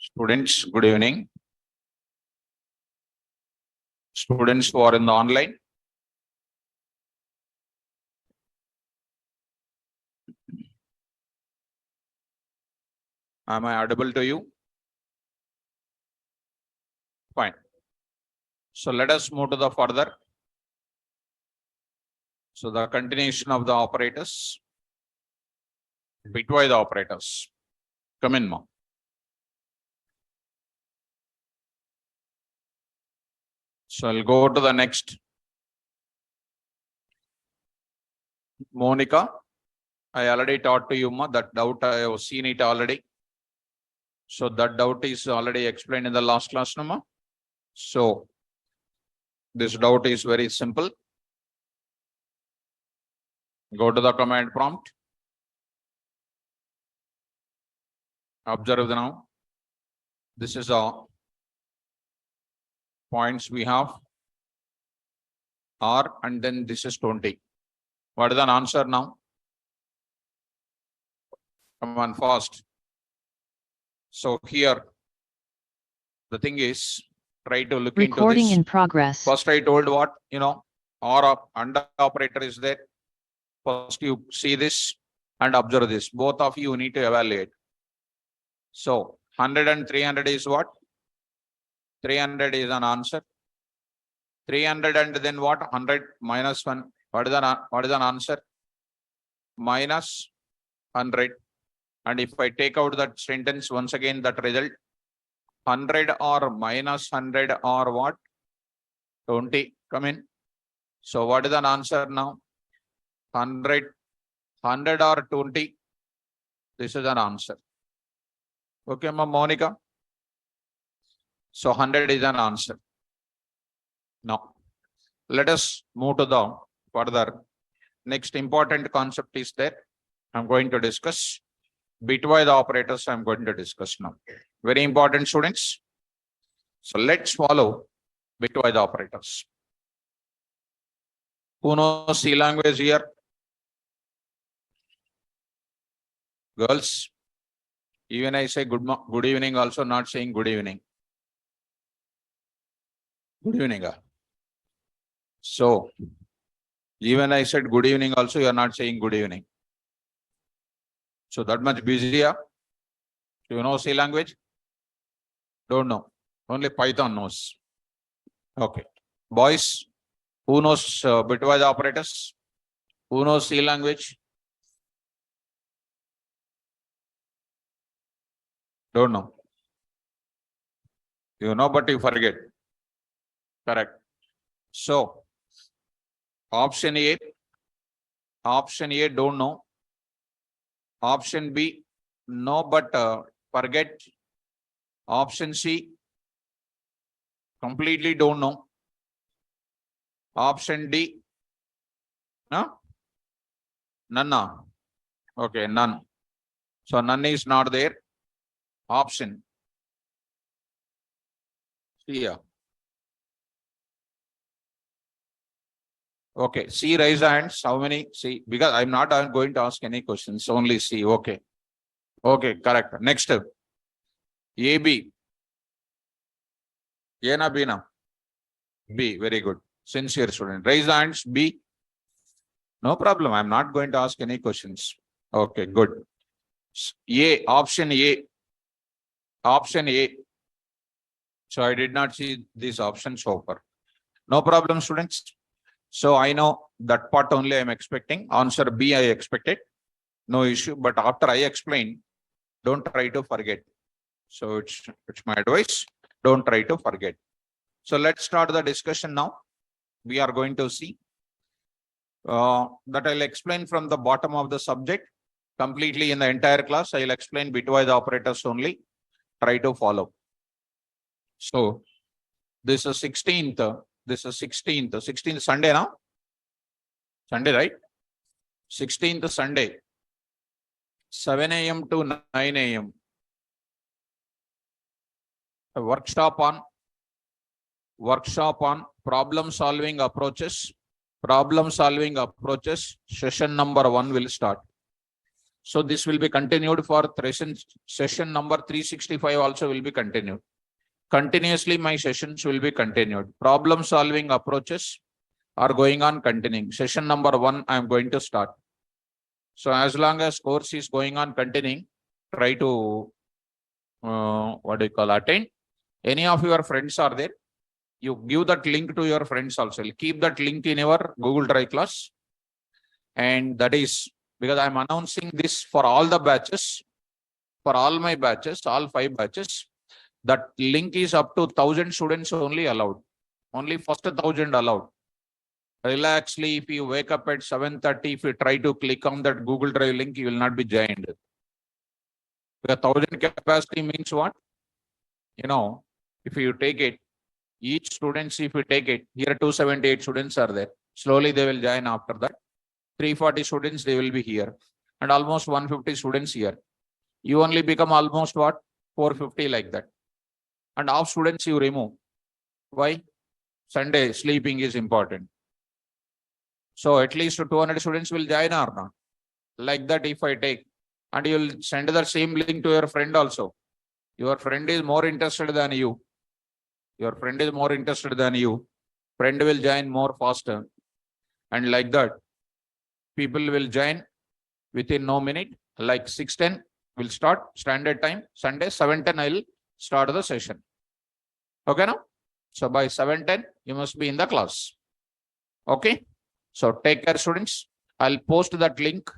Students, good evening. Students who are in the online. Am I audible to you? Fine. So let us move to the further. So the continuation of the operators. Bitwise operators. Come in, ma'am. So I'll go to the next. Monica, I already taught to you, ma, that doubt I have seen it already. So that doubt is already explained in the last class, no, ma. So this doubt is very simple. Go to the command prompt. Observe now. This is a points we have. R and then this is 20. What is the answer now? Come on, fast. So here, the thing is, try to look Recording into this. in progress. First, I told what, or under operator is there. First, you see this and observe this. Both of you need to evaluate. So 100 and 300 is what? 300 is an answer. 300 and then what? 100 minus 1. What is an answer? Minus 100. And if I take out that sentence once again, that result 100 or minus 100 or what? 20. Come in. So what is an answer now? 100 or 20. This is an answer. Okay, ma Monica. So 100 is an answer. Now, let us move to the further. Next important concept is there. I'm going to discuss. Bitwise operators I'm going to discuss now. Very important, students. So let's follow bitwise operators. Who knows C language here? Girls, even I say good evening, also not saying good evening. Good evening. So, even I said good evening, also you are not saying good evening. So that much busy. Do you know C language? Don't know. Only Python knows. Okay. Boys, who knows bitwise operators? Who knows C language? Don't know. You know, but you forget. Correct. So, option A, don't know. Option B, no, but forget. Option C, completely don't know. Option D, no? None. Okay, none. So none is not there. Option C. Yeah. Okay, C, raise the hands. How many? C, because I'm not going to ask any questions, only C. Okay. Okay, correct. Next step. A, B. A na B na? B, very good. Sincere student. Raise the hands. B. No problem. I'm not going to ask any questions. Okay, good. A, option A. Option A. So I did not see these options so far. No problem, students. So I know that part only I'm expecting. Answer B I expected. No issue. But after I explain, don't try to forget. So it's my advice. Don't try to forget. So let's start the discussion now. We are going to see that I'll explain from the bottom of the subject completely in the entire class. I'll explain bitwise operators only. Try to follow. So this is 16th. This is 16th. 16th Sunday now? Sunday, right? 16th Sunday. 7 a.m. to 9 a.m. A workshop on problem solving approaches. Problem solving approaches. Session number 1 will start. So this will be continued for session number 365 also will be continued. Continuously my sessions will be continued. Problem solving approaches are going on continuing. Session number 1 I am going to start. So as long as course is going on continuing, try to attain. Any of your friends are there, you give that link to your friends also. Keep that link in your Google Drive class. And that is because I'm announcing this for all the batches, for all my batches, all 5 batches. That link is up to 1,000 students only allowed. Only first 1,000 allowed. Relaxly, if you wake up at 7:30, if you try to click on that Google Drive link, you will not be joined. The 1,000 capacity means what? If you take it, each students, if you take it, here 278 students are there. Slowly they will join after that. 340 students, they will be here. And almost 150 students here. You only become almost what? 450 like that. And half students you remove. Why? Sunday sleeping is important. So at least 200 students will join or not. Like that if I take. And you will send the same link to your friend also. Your friend is more interested than you. Your friend is more interested than you. Friend will join more faster. And like that, people will join within no minute. Like 6:10 will start standard time. Sunday 7:10 I will start the session. Okay now? So by 7:10 you must be in the class. Okay? So take care students. I'll post that link.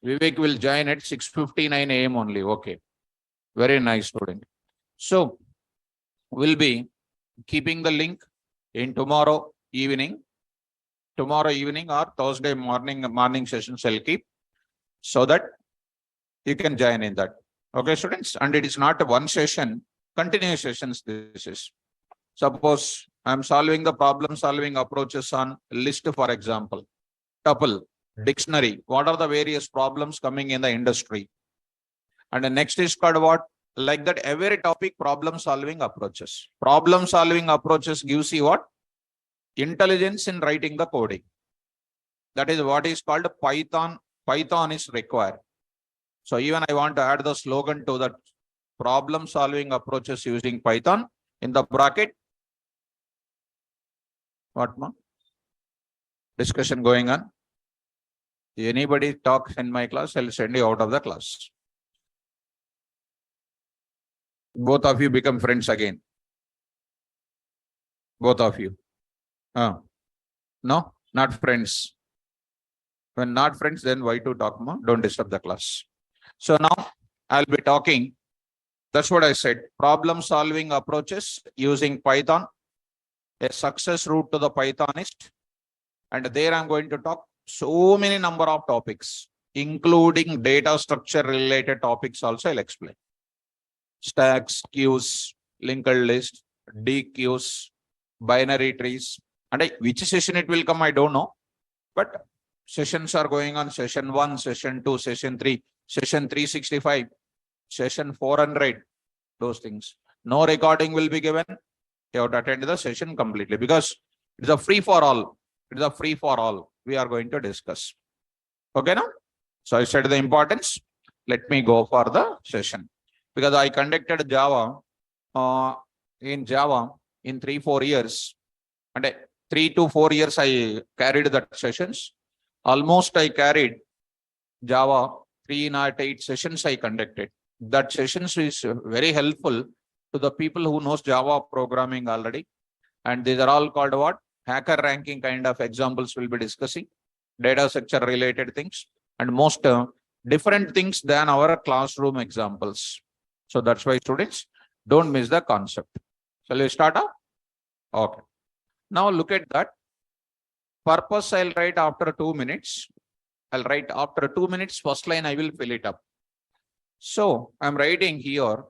Vivek will join at 6:59 a.m. only. Okay. Very nice student. So we'll be keeping the link in tomorrow evening or Thursday morning sessions I'll keep so that you can join in that. Okay, students? And it is not one session, continuous sessions this is. Suppose I'm solving the problem solving approaches on list, for example, tuple, dictionary. What are the various problems coming in the industry? And the next is called what? Like that, every topic problem solving approaches. Problem solving approaches gives you what? Intelligence in writing the coding. That is what is called Python. Python is required. So even I want to add the slogan to that problem solving approaches using Python in the bracket. What more? Discussion going on. Anybody talks in my class, I'll send you out of the class. Both of you become friends again. Both of you. No, not friends. When not friends, then why to talk more? Don't disturb the class. So now I'll be talking. That's what I said. Problem solving approaches using Python. A success route to the Pythonist. And there I'm going to talk so many number of topics, including data structure related topics also I'll explain. Stacks, queues, linked list, DQs, binary trees. And which session it will come, I don't know. But sessions are going on: session 1, session 2, session 3, session 365, session 400, those things. No recording will be given. You have to attend the session completely because it's a free for all. It's a free for all. We are going to discuss. Okay now? So I said the importance. Let me go for the session. Because I conducted Java in 3-4 years. And 3 to 4 years I carried the sessions. Almost I carried Java 308 sessions I conducted. That sessions is very helpful to the people who knows Java programming already. And these are all called what? Hacker ranking kind of examples we'll be discussing. Data structure related things. And most different things than our classroom examples. So that's why students, don't miss the concept. Shall we start off? Okay. Now look at that. Purpose I'll write after 2 minutes. I'll write after 2 minutes, first line I will fill it up. So I'm writing here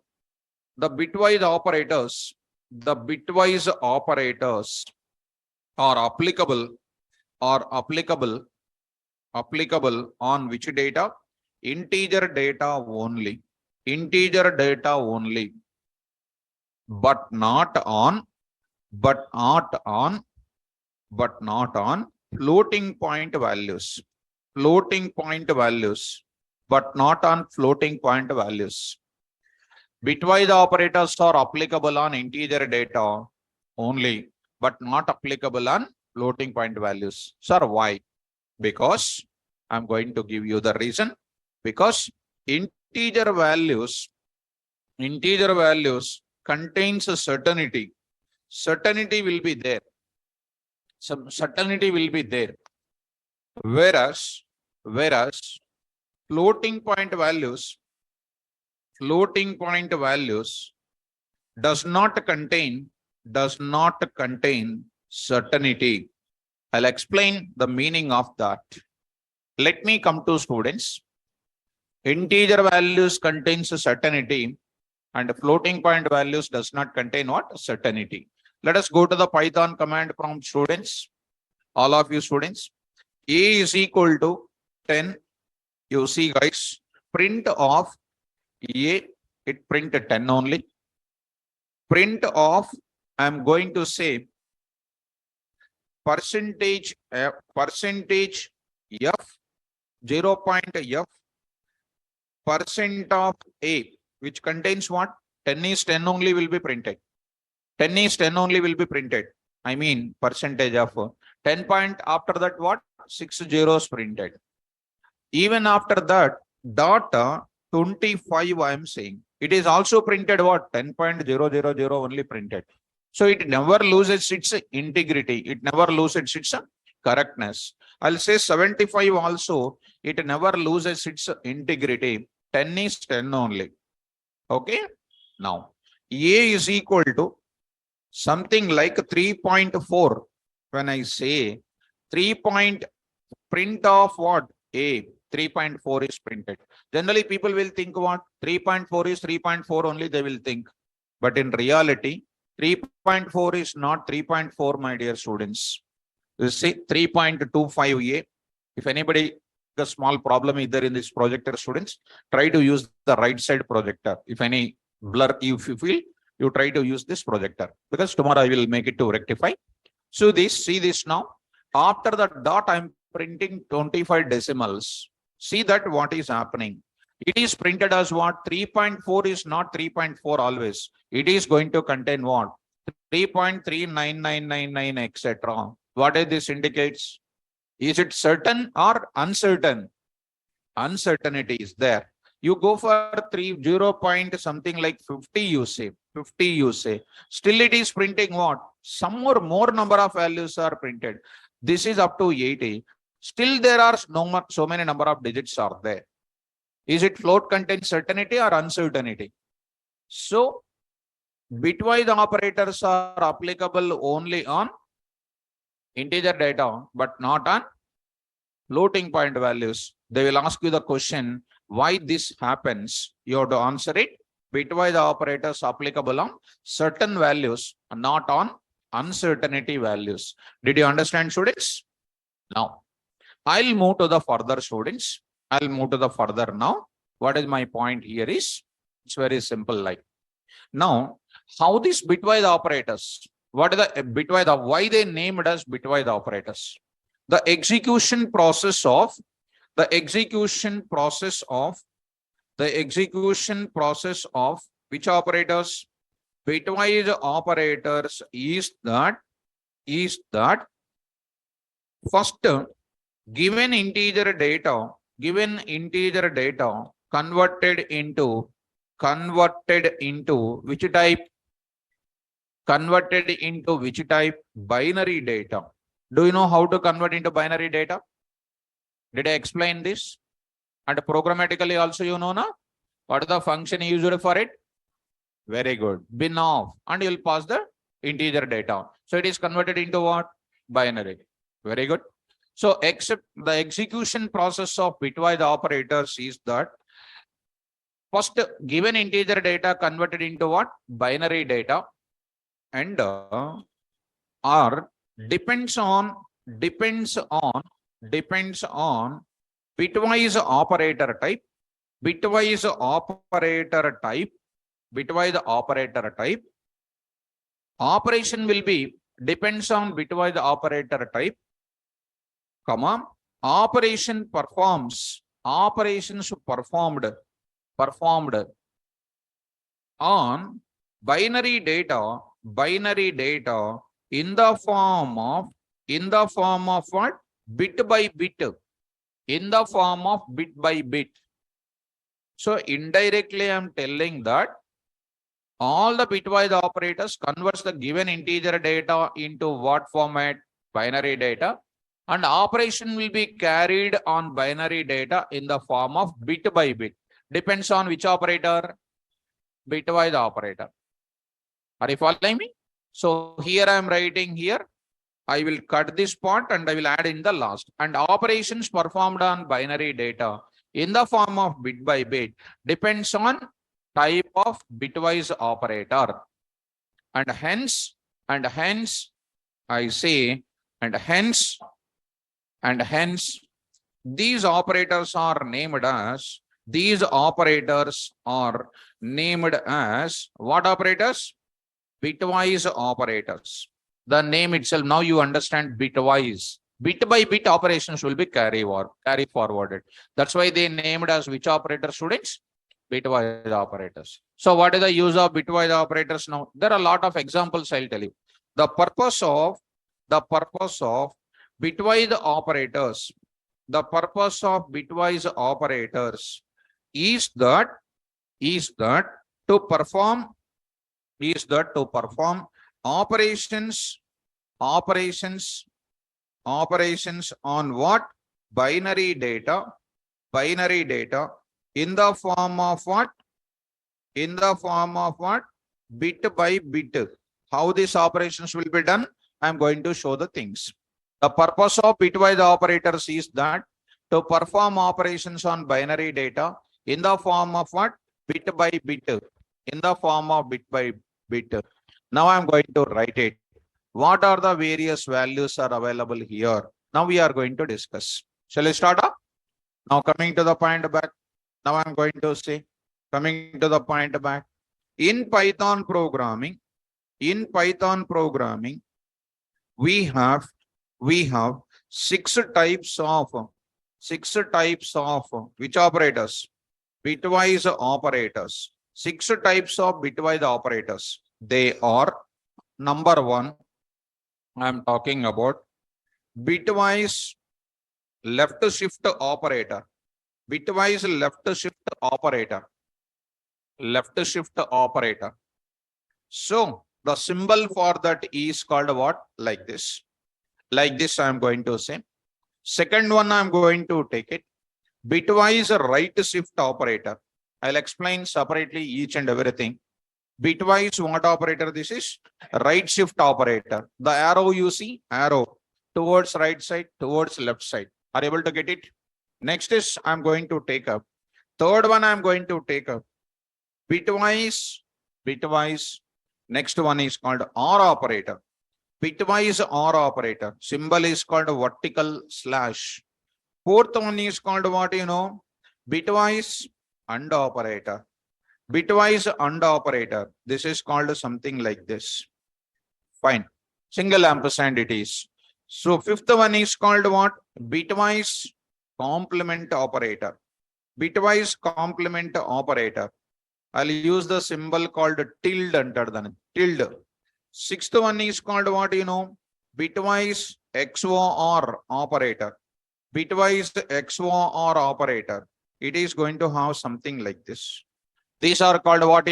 the bitwise operators. The bitwise operators are applicable on which data? Integer data only. Integer data only. But not on floating point values. floating point values, but not on floating point values. Bitwise operators are applicable on integer data only, but not applicable on floating point values. Sir, why? Because I'm going to give you the reason. Because integer values contains a certainty. Certainty will be there. Some certainty will be there. Whereas floating point values does not contain certainty. I'll explain the meaning of that. Let me come to students. Integer values contains a certainty and floating point values does not contain what? Certainty. Let us go to the Python command prompt, students. All of you students. A is equal to 10. You see guys, print of A, it print 10 only. Print of, I'm going to say percentage F, 0.F, percent of A, which contains what? 10 is 10 only will be printed. 10 is 10 only will be printed. I mean percentage of 10 point after that what? 6 zeros printed. Even after that data 25 I am saying. It is also printed what? 10.000 only printed. So it never loses its integrity. It never loses its correctness. I'll say 75 also. It never loses its integrity. 10 is 10 only. Okay. Now A is equal to something like 3.4. When I say 3 point print of what? A, 3.4 is printed. Generally, people will think what? 3.4 is 3.4 only, they will think. But in reality, 3.4 is not 3.4, my dear students. You see 3.25A. If anybody a small problem either in this projector, students, try to use the right side projector. If any blur, if you feel, you try to use this projector, because tomorrow I will make it to rectify. So this, see this now. After the dot, I'm printing 25 decimals. See that what is happening. It is printed as what? 3.4 is not 3.4 always. It is going to contain what? 3.39999, etc. What is this indicates? Is it certain or uncertain? Uncertainty is there. You go for 0 point something like 50, you say. 50, you say. Still it is printing what? Some more number of values are printed. This is up to 80. Still there are so many number of digits are there. Is it float contain certainty or uncertainty? So bitwise operators are applicable only on integer data, but not on floating point values. They will ask you the question, why this happens? You have to answer it. Bitwise operators applicable on certain values, not on uncertainty values. Did you understand, students? Now, I'll move to the further, students. I'll move to the further now. What is my point here is, it's very simple like. Now, how these bitwise operators, what is the bitwise, why they named as bitwise operators? The execution process of which operators? Bitwise operators is that first given integer data converted into which type? Converted into which type? Binary data. Do you know how to convert into binary data? Did I explain this? And programmatically also you know, na? What is the function used for it? Very good. Bin of, and you'll pass the integer data. So it is converted into what? Binary. Very good. So except the execution process of bitwise operators is that first given integer data converted into what? Binary data, and or depends on bitwise operator type. Bitwise operator type. Operation will be depends on bitwise operator type, comma, operations performed on binary data in the form of what? Bit by bit. In the form of bit by bit. So indirectly I'm telling that all the bitwise operators converts the given integer data into what format? Binary data. And operation will be carried on binary data in the form of bit by bit. Depends on which operator? Bitwise operator. Are you following me? So here I am writing here. I will cut this part and I will add in the last. And operations performed on binary data in the form of bit by bit depends on type of bitwise operator. And hence, I say, and hence, these operators are named as, what operators? Bitwise operators. The name itself, now you understand bitwise. Bit by bit operations will be carry forwarded. That's why they named as which operator, students? Bitwise operators. So what is the use of bitwise operators now? There are a lot of examples I'll tell you. The purpose of bitwise operators, is that to perform operations on what? Binary data in the form of what? Bit by bit. How these operations will be done? I am going to show the things. The purpose of bitwise operators is that to perform operations on binary data in the form of what? Bit by bit. In the form of bit by bit. Now I am going to write it. What are the various values are available here? Now we are going to discuss. Shall I start up? Now coming to the point back. Now I'm going to say, coming to the point back. In Python programming, we have six types of which operators? Bitwise operators. 6 types of bitwise operators. They are, number 1, I am talking about bitwise left shift operator. Bitwise left shift operator. So the symbol for that is called what? Like this. Like this I am going to say. Second one I am going to take it. Bitwise right shift operator. I'll explain separately each and everything. Bitwise what operator this is? Right shift operator. The arrow you see, arrow towards right side, towards left side. Are you able to get it? Next is I'm going to take up. Third one I'm going to take up. Bitwise. Next one is called OR operator. Bitwise OR operator. Symbol is called vertical slash. Fourth one is called what? Bitwise AND operator. Bitwise AND operator. This is called something like this. Fine. Single ampersand it is. So fifth one is called what? Bitwise complement operator. Bitwise complement operator. I'll use the symbol called tilde under the tilde. Sixth one is called what? Bitwise XOR operator. Bitwise XOR operator. It is going to have something like this. These are called what?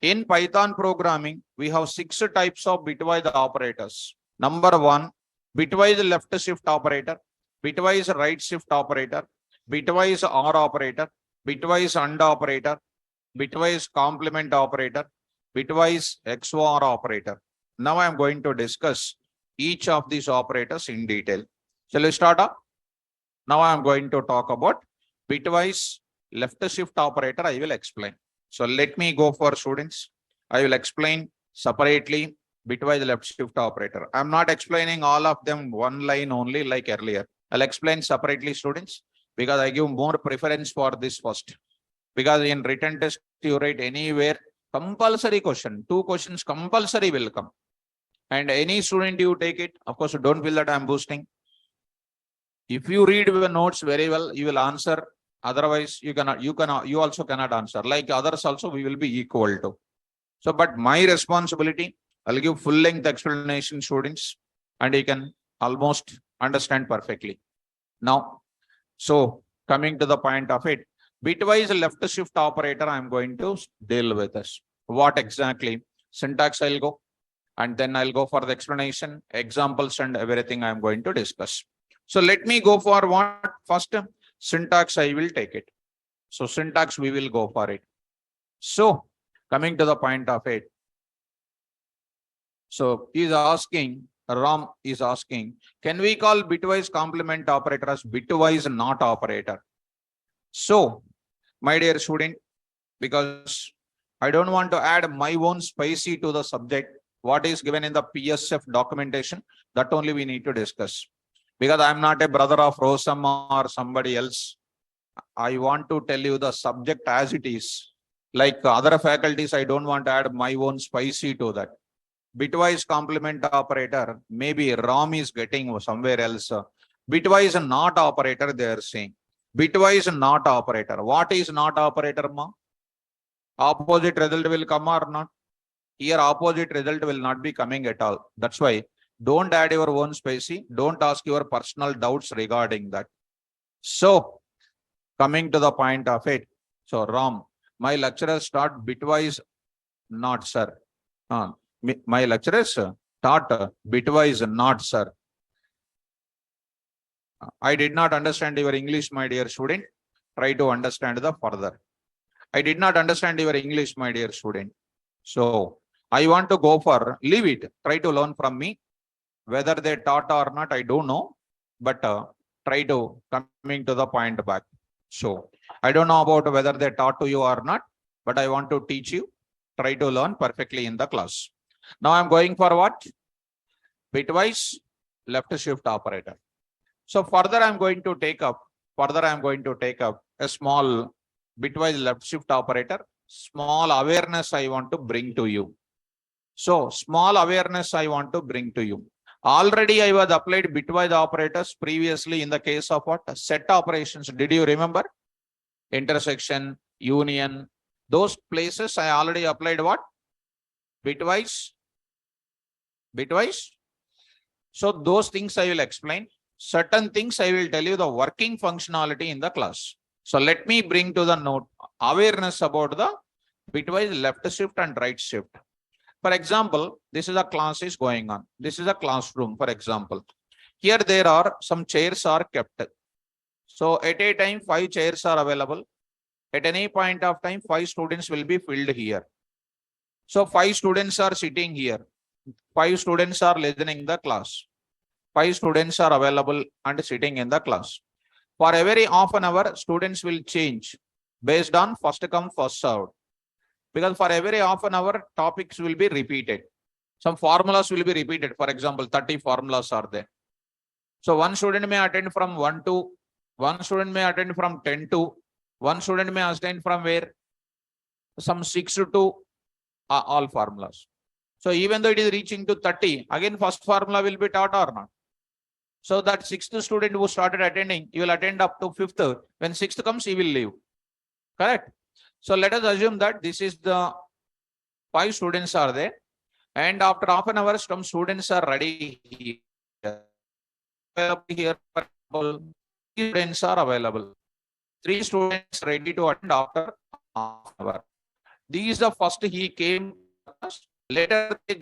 In Python programming, we have 6 types of bitwise operators. Number 1, bitwise left shift operator, bitwise right shift operator, bitwise OR operator, bitwise AND operator, bitwise complement operator, bitwise XOR operator. Now I am going to discuss each of these operators in detail. Shall we start up? Now I am going to talk about bitwise left shift operator. I will explain. So let me go for students. I will explain separately bitwise left shift operator. I'm not explaining all of them one line only like earlier. I'll explain separately, students, because I give more preference for this first. Because in written test, you write anywhere compulsory question. 2 questions compulsory will come. And any student you take it, of course, don't feel that I'm boosting. If you read your notes very well, you will answer. Otherwise, you also cannot answer. Like others also, we will be equal to. So, but my responsibility, I'll give full length explanation students and you can almost understand perfectly. Now, so coming to the point of it, bitwise left shift operator, I'm going to deal with this. What exactly? Syntax I'll go, and then I'll go for the explanation, examples and everything I'm going to discuss. So let me go for what? First, syntax I will take it. So syntax we will go for it. So coming to the point of it. So he is asking, Ram is asking, can we call bitwise complement operator as bitwise not operator? So, my dear student, because I don't want to add my own spicy to the subject, what is given in the PSF documentation, that only we need to discuss. Because I'm not a brother of Rosam or somebody else. I want to tell you the subject as it is. Like other faculties, I don't want to add my own spicy to that. Bitwise complement operator, maybe Ram is getting somewhere else. Bitwise not operator, they are saying. Bitwise not operator. What is not operator, ma? Opposite result will come or not? Here opposite result will not be coming at all. That's why don't add your own spicy. Don't ask your personal doubts regarding that. So coming to the point of it. So Ram, my lecturers start bitwise not, sir. My lecturers taught bitwise not, sir. I did not understand your English, my dear student. Try to understand the further. I did not understand your English, my dear student. So I want to go for, leave it. Try to learn from me. Whether they taught or not, I don't know. But try to coming to the point back. So I don't know about whether they taught to you or not, but I want to teach you. Try to learn perfectly in the class. Now I'm going for what? Bitwise left shift operator. So further I'm going to take up a small bitwise left shift operator. Small awareness I want to bring to you. So small awareness I want to bring to you. Already I was applied bitwise operators previously in the case of what? Set operations. Did you remember? Intersection, union, those places I already applied what? Bitwise. So those things I will explain. Certain things I will tell you the working functionality in the class. So let me bring to the note awareness about the bitwise left shift and right shift. For example, this is a class is going on. This is a classroom, for example. Here there are some chairs are kept. So at a time, 5 chairs are available. At any point of time, 5 students will be filled here. So 5 students are sitting here. 5 students are listening the class. 5 students are available and sitting in the class. For every half an hour, students will change based on first come, first served. Because for every half an hour, topics will be repeated. Some formulas will be repeated. For example, 30 formulas are there. So one student may attend from 1 to, one student may attend from 10 to, one student may attend from where? Some 6 to all formulas. So even though it is reaching to 30, again first formula will be taught or not. So that 6th student who started attending, he will attend up to 5th. When 6th comes, he will leave. Correct? So let us assume that this is the 5 students are there. And after half an hour, some students are ready here. Here, for example, 3 students are available. 3 students ready to attend after half an hour. These the first he came. Later they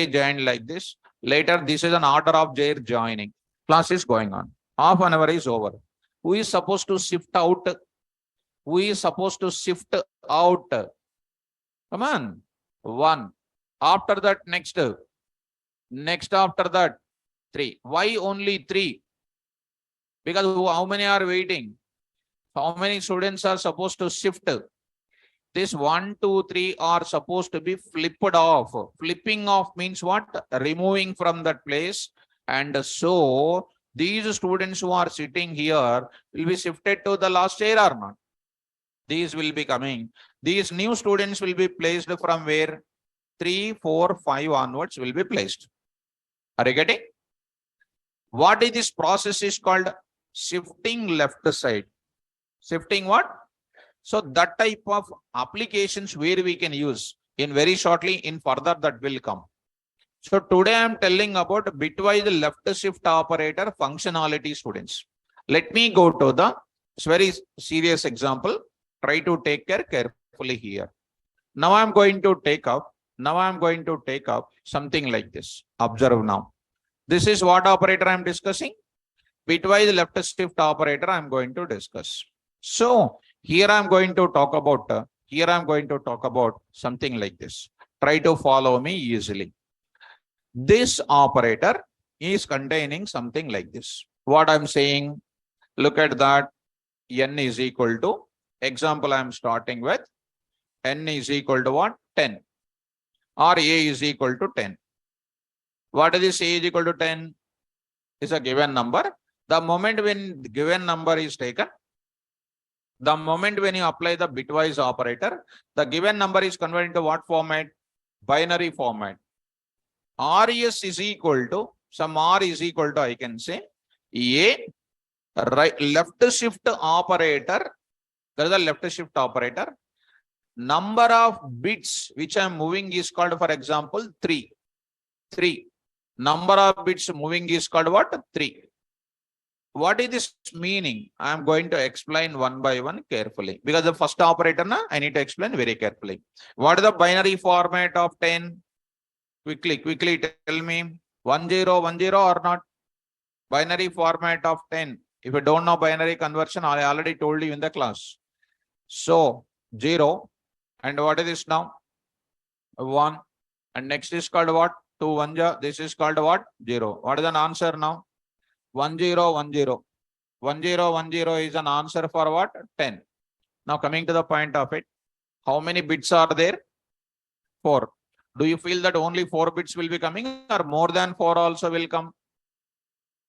joined like this. Later this is an order of their joining. Class is going on. Half an hour is over. Who is supposed to shift out? Who is supposed to shift out? Come on. 1. After that, next after that, 3. Why only 3? Because how many are waiting? How many students are supposed to shift? This 1, 2, 3 are supposed to be flipped off. Flipping off means what? Removing from that place. And so these students who are sitting here will be shifted to the last chair or not? These will be coming. These new students will be placed from where? 3, 4, 5 onwards will be placed. Are you getting? What is this process is called? Shifting left side. Shifting what? So that type of applications where we can use in very shortly in further that will come. So today I am telling about bitwise left shift operator functionality, students. Let me go to the very serious example. Try to take care carefully here. Now I am going to take up. Something like this. Observe now. This is what operator I am discussing. Bitwise left shift operator I am going to discuss. So here I am going to talk about something like this. Try to follow me easily. This operator is containing something like this. What I'm saying, look at that. N is equal to, example I'm starting with, N is equal to what? 10. Or A is equal to 10. What is this? A is equal to 10 is a given number. The moment when the given number is taken, the moment when you apply the bitwise operator, the given number is converted into what format? Binary format. RES is equal to, some R is equal to, I can say, A, right, left shift operator. There is a left shift operator. Number of bits which I am moving is called, for example, 3. 3. Number of bits moving is called what? 3. What is this meaning? I am going to explain one by one carefully. Because the first operator, I need to explain very carefully. What is the binary format of 10? Quickly tell me. 1010 or not? Binary format of 10. If you don't know binary conversion, I already told you in the class. So 0. And what is this now? 1. And next is called what? 2 1. This is called what? 0. What is an answer now? 1010. 1010 is an answer for what? 10. Now coming to the point of it. How many bits are there? 4. Do you feel that only 4 bits will be coming or more than 4 also will come?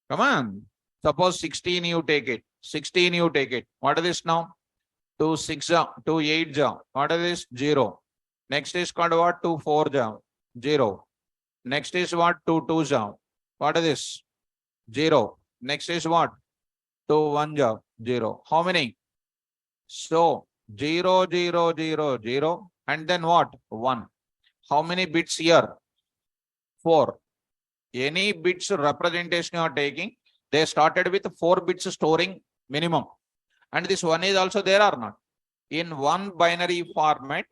Come on. Suppose 16 you take it. 16 you take it. What is this now? 2 6 2 8 What is this? 0. Next is called what? 2 4 0. Next is what? 2 2 What is this? 0. Next is what? 2 1 0. How many? So 0 0 0 0 and then what? 1. How many bits here? 4. Any bits representation you are taking, they started with 4 bits storing minimum. And this 1 is also there or not? In one binary format,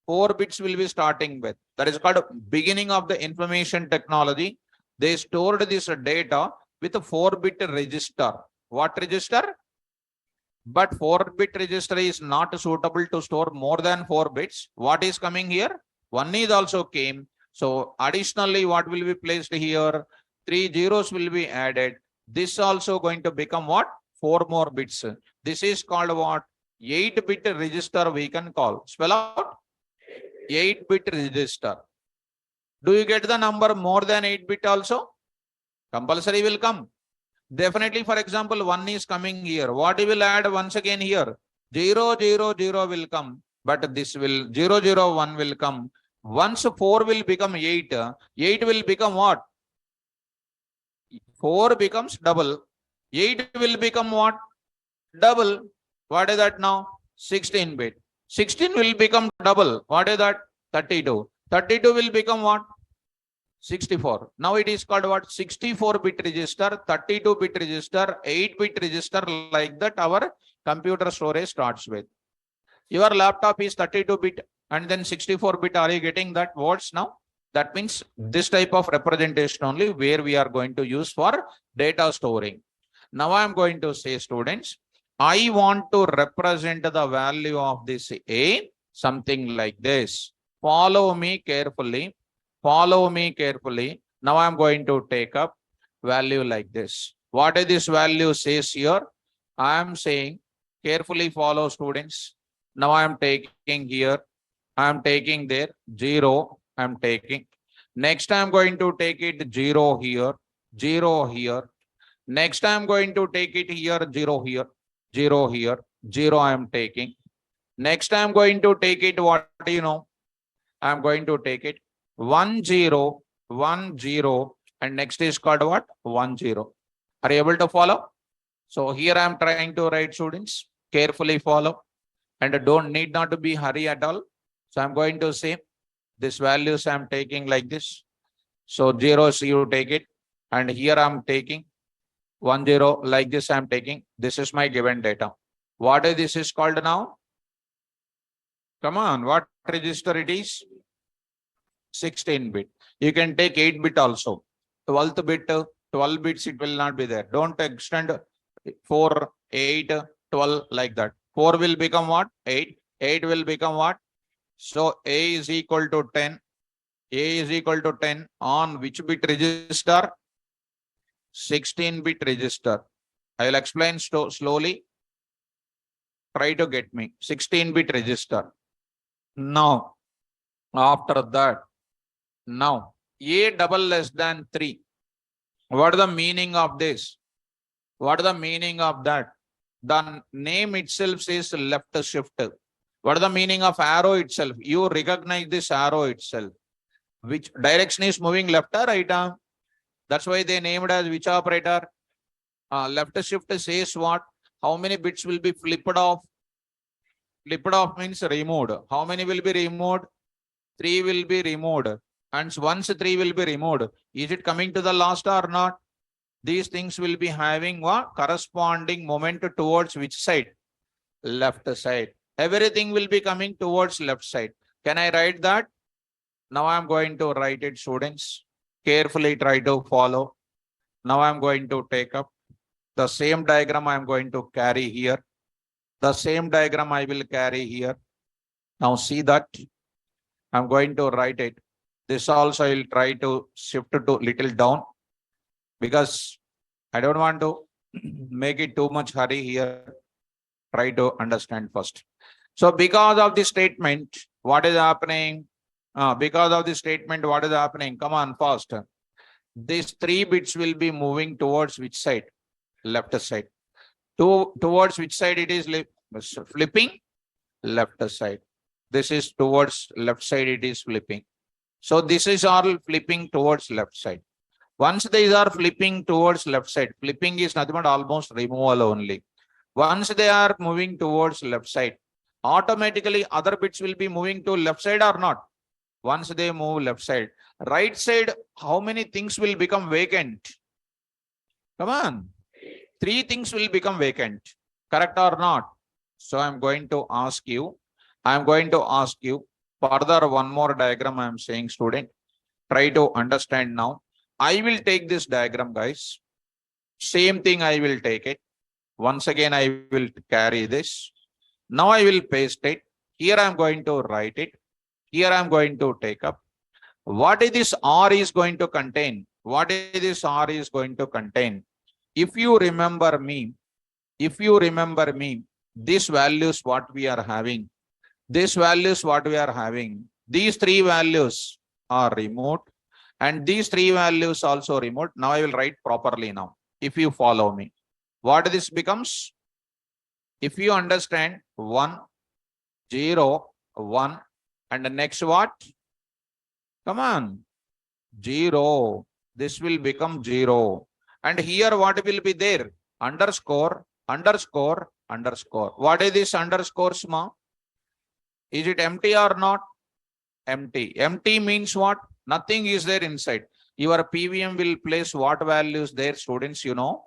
4 bits will be starting with. That is called beginning of the information technology. They stored this data with a 4-bit register. What register? But 4-bit register is not suitable to store more than 4 bits. What is coming here? 1 is also came. So additionally, what will be placed here? 3 zeros will be added. This also going to become what? 4 more bits. This is called what? 8-bit register we can call. Spell out. 8-bit register. Do you get the number more than 8-bit also? Compulsory will come. Definitely, for example, 1 is coming here. What you will add once again here? 0 0 0 will come. But this will 0 0 1 will come. Once 4 will become 8, 8 will become what? 4 becomes double. 8 will become what? Double. What is that now? 16-bit. 16 will become double. What is that? 32. 32 will become what? 64. Now it is called what? 64-bit register, 32-bit register, 8-bit register, like that our computer storage starts with. Your laptop is 32-bit and then 64-bit. Are you getting that words now? That means this type of representation only where we are going to use for data storing. Now I am going to say, students, I want to represent the value of this A, something like this. Follow me carefully. Follow me carefully. Now I am going to take up value like this. What is this value says here? I am saying, carefully follow, students. Now I am taking here. I am taking there 0. I am taking. Next I am going to take it 0 here. 0 here. Next I am going to take it here 0 here. 0 here. 0 I am taking. Next I am going to take it, what do you know? I am going to take it 1 0 1 0 and next is called what? 1 0. Are you able to follow? So here I am trying to write, students, carefully follow and don't need not to be hurry at all. So I'm going to say this values I'm taking like this. So zeros you take it, and here I'm taking 10 like this I'm taking. This is my given data. What is this is called now? Come on, what register it is? 16-bit. You can take 8-bit also. 12th bit, 12 bits, it will not be there. Don't extend 4, 8, 12 like that. 4 will become what? 8. 8 will become what? So A is equal to 10. A is equal to 10 on which bit register? 16-bit register. I will explain slowly. Try to get me. 16-bit register. Now, after that, now A double less than 3. What is the meaning of this? What is the meaning of that? The name itself says left shift. What is the meaning of arrow itself? You recognize this arrow itself. Which direction is moving, left or right? That's why they named as which operator? Left shift says what? How many bits will be flipped off? Flipped off means removed. How many will be removed? 3 will be removed. And once 3 will be removed, is it coming to the last or not? These things will be having what? Corresponding moment towards which side? Left side. Everything will be coming towards left side. Can I write that? Now I'm going to write it, students. Carefully try to follow. Now I'm going to take up the same diagram I'm going to carry here. The same diagram I will carry here. Now see that. I'm going to write it. This also I will try to shift to little down because I don't want to make it too much hurry here. Try to understand first. So because of the statement, what is happening? Because of the statement, what is happening? Come on, fast. These 3 bits will be moving towards which side? Left side. Towards which side it is flipping? Left side. This is towards left side, it is flipping. So this is all flipping towards left side. Once these are flipping towards left side, flipping is nothing but almost removal only. Once they are moving towards left side, automatically other bits will be moving to left side or not? Once they move left side, right side, how many things will become vacant? Come on. 3 things will become vacant. Correct or not? So I'm going to ask you further one more diagram I am saying, student. Try to understand now. I will take this diagram, guys. Same thing I will take it. Once again, I will carry this. Now I will paste it. Here I am going to write it. Here I am going to take up. What is this R is going to contain? What is this R is going to contain? If you remember me, these values what we are having, these 3 values are removed and these 3 values also removed. Now I will write properly now. If you follow me, what this becomes? If you understand 1, 0, 1 and the next what? Come on, 0. This will become 0. And here what will be there? Underscore, underscore, underscore. What is this underscore, ma? Is it empty or not? Empty. Empty means what? Nothing is there inside. Your PVM will place what values there, students, you know?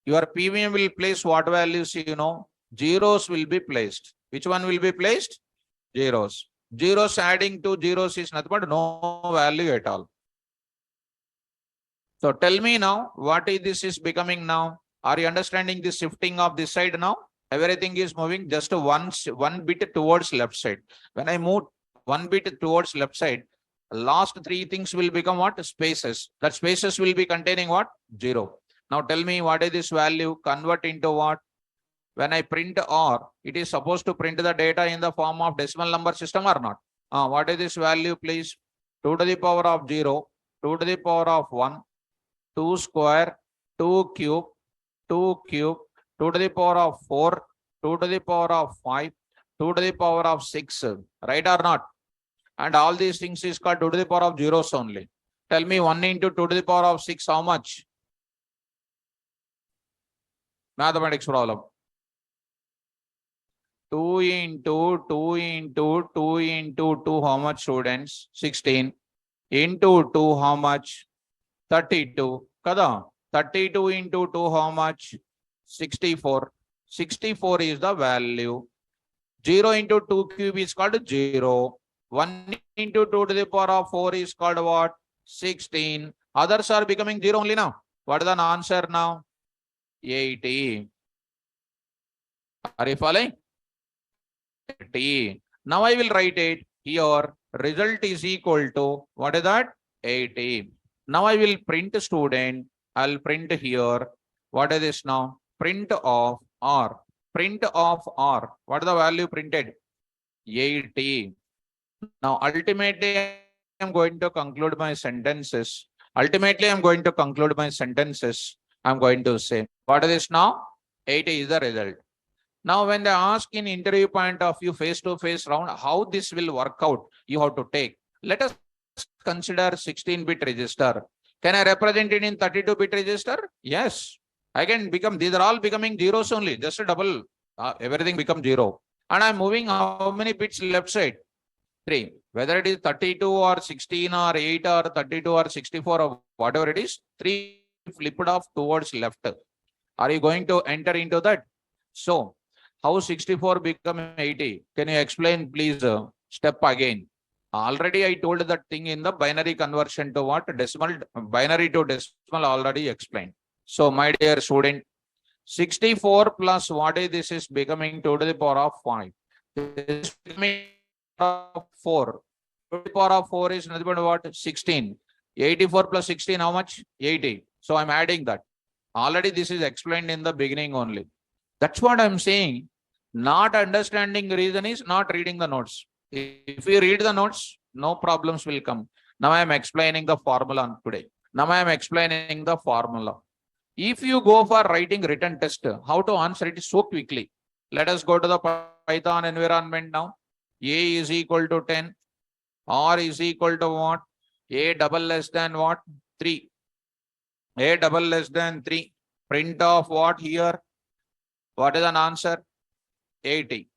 Your PVM will place what values, you know? Zeros will be placed. Which one will be placed? Zeros. Zeros adding to zeros is nothing but no value at all. So tell me now, what is this is becoming now? Are you understanding the shifting of this side now? Everything is moving just one bit towards left side. When I move 1 bit towards left side, last 3 things will become what? Spaces. That spaces will be containing what? 0. Now tell me, what is this value? Convert into what? When I print or, it is supposed to print the data in the form of decimal number system or not? What is this value, please? 2 to the power of 0, 2 to the power of 1, 2 square, 2 cube, 2 cube, 2 to the power of 4, 2 to the power of 5, 2 to the power of 6, right or not? And all these things is called 2 to the power of zeros only. Tell me 1 into 2 to the power of 6, how much? Mathematics problem. 2 into 2 into 2 into 2, how much students? 16. Into 2, how much? 32. Kada? 32 into 2, how much? 64. 64 is the value. 0 into 2 cube is called 0. 1 into 2 to the power of 4 is called what? 16. Others are becoming 0 only now. What is the answer now? 80. Are you following? 80. Now I will write it here. Result is equal to, what is that? 80. Now I will print student. I'll print here. What is this now? Print of R. Print of R. What is the value printed? 80. Now ultimately I am going to conclude my sentences. Ultimately I am going to conclude my sentences. I'm going to say, what is this now? 80 is the result. Now, when they ask in interview point of view, face-to-face round, how this will work out, you have to take. Let us consider 16-bit register. Can I represent it in 32-bit register? Yes. I can become, these are all becoming zeros only, just a double, everything becomes 0. And I'm moving how many bits left side? 3. Whether it is 32 or 16 or 8 or 32 or 64 or whatever it is, 3 flipped off towards left. Are you going to enter into that? So, how 64 become 80? Can you explain please step again? Already I told that thing in the binary conversion to what? Decimal, binary to decimal already explained. So my dear student, 64 plus what is this is becoming 2 to the power of 5. This is becoming 4. 2 to the power of 4 is nothing but what? 16. 84 plus 16 how much? 80. So I'm adding that. Already this is explained in the beginning only. That's what I'm saying. Not understanding reason is not reading the notes. If you read the notes, no problems will come. Now I am explaining the formula today. Now I am explaining the formula. If you go for writing written test, how to answer it so quickly. Let us go to the Python environment now. A is equal to 10. R is equal to what? A double less than what? 3. A double less than 3. Print of what here? What is an answer? 80.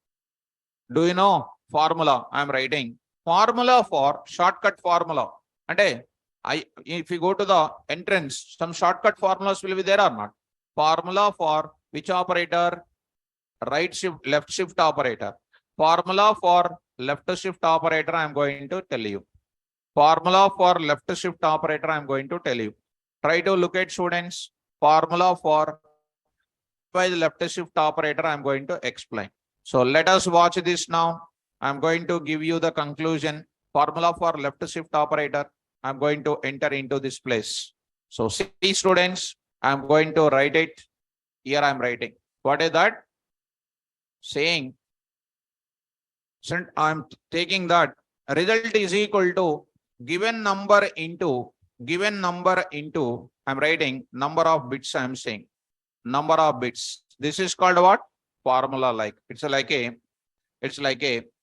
Do you know formula? I am writing formula for shortcut formula. And if you go to the entrance, some shortcut formulas will be there or not? Formula for which operator? Right shift, left shift operator. Formula for left shift operator, I am going to tell you. Formula for left shift operator, I am going to tell you. Try to look at students. Formula for by the left shift operator, I am going to explain. So let us watch this now. I'm going to give you the conclusion. Formula for left shift operator. I'm going to enter into this place. So see students, I'm going to write it. Here I'm writing. What is that? Saying, I'm taking that result is equal to given number into, I'm writing number of bits I'm saying. Number of bits. This is called what? Formula like. It's like a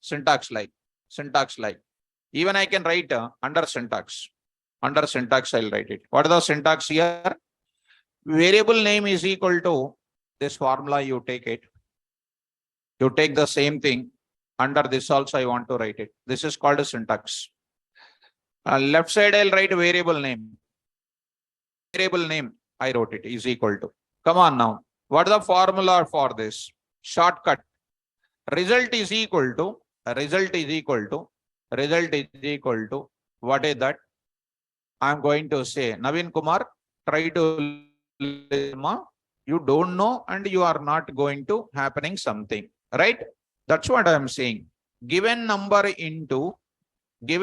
syntax like. Even I can write under syntax. Under syntax, I'll write it. What is the syntax here? Variable name is equal to this formula. You take it. You take the same thing. Under this also, I want to write it. This is called a syntax. Left side, I'll write variable name. Variable name, I wrote it, is equal to. Come on now. What is the formula for this? Shortcut. Result is equal to, what is that? I'm going to say, Naveen Kumar, try to listen. You don't know and you are not going to happening something, right? That's what I'm saying. Given number into 2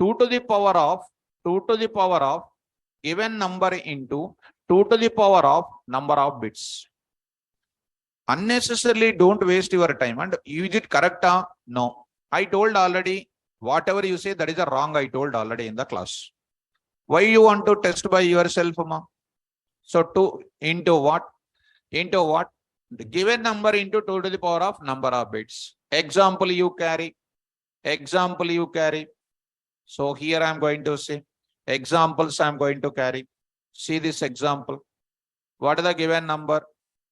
to the power of, given number into 2 to the power of number of bits. Unnecessarily don't waste your time. And is it correct? No. I told already, whatever you say, that is a wrong. I told already in the class. Why you want to test by yourself, ma? So 2 into what? Into what? The given number into 2 to the power of number of bits. Example you carry. So here I am going to say examples I am going to carry. See this example. What is the given number?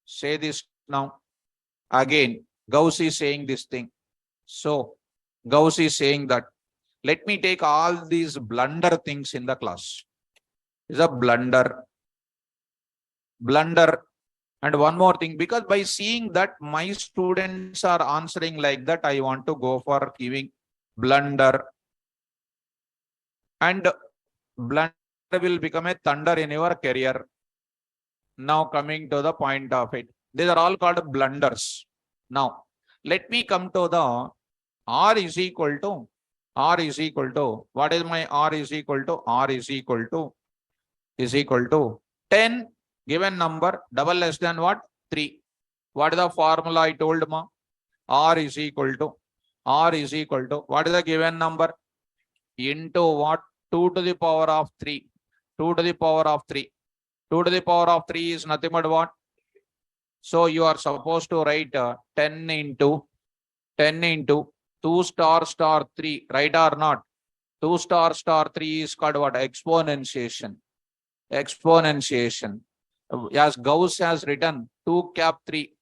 Say this now. Again, Gauss is saying this thing. So Gauss is saying that let me take all these blunder things in the class. Is a blunder. And one more thing, because by seeing that my students are answering like that, I want to go for giving blunder. And blunder will become a thunder in your career. Now coming to the point of it. These are all called blunders. Now, let me come to the R is equal to, what is my R is equal to? R is equal to 10 given number, double less than what? 3. What is the formula I told ma? R is equal to, what is the given number? Into what? 2 to the power of 3. 2 to the power of 3. 2 to the power of 3 is nothing but what? So you are supposed to write 10 into 2 star 3, right or not? 2 star 3 is called what? Exponentiation. As Gauss has written 2 cap 3.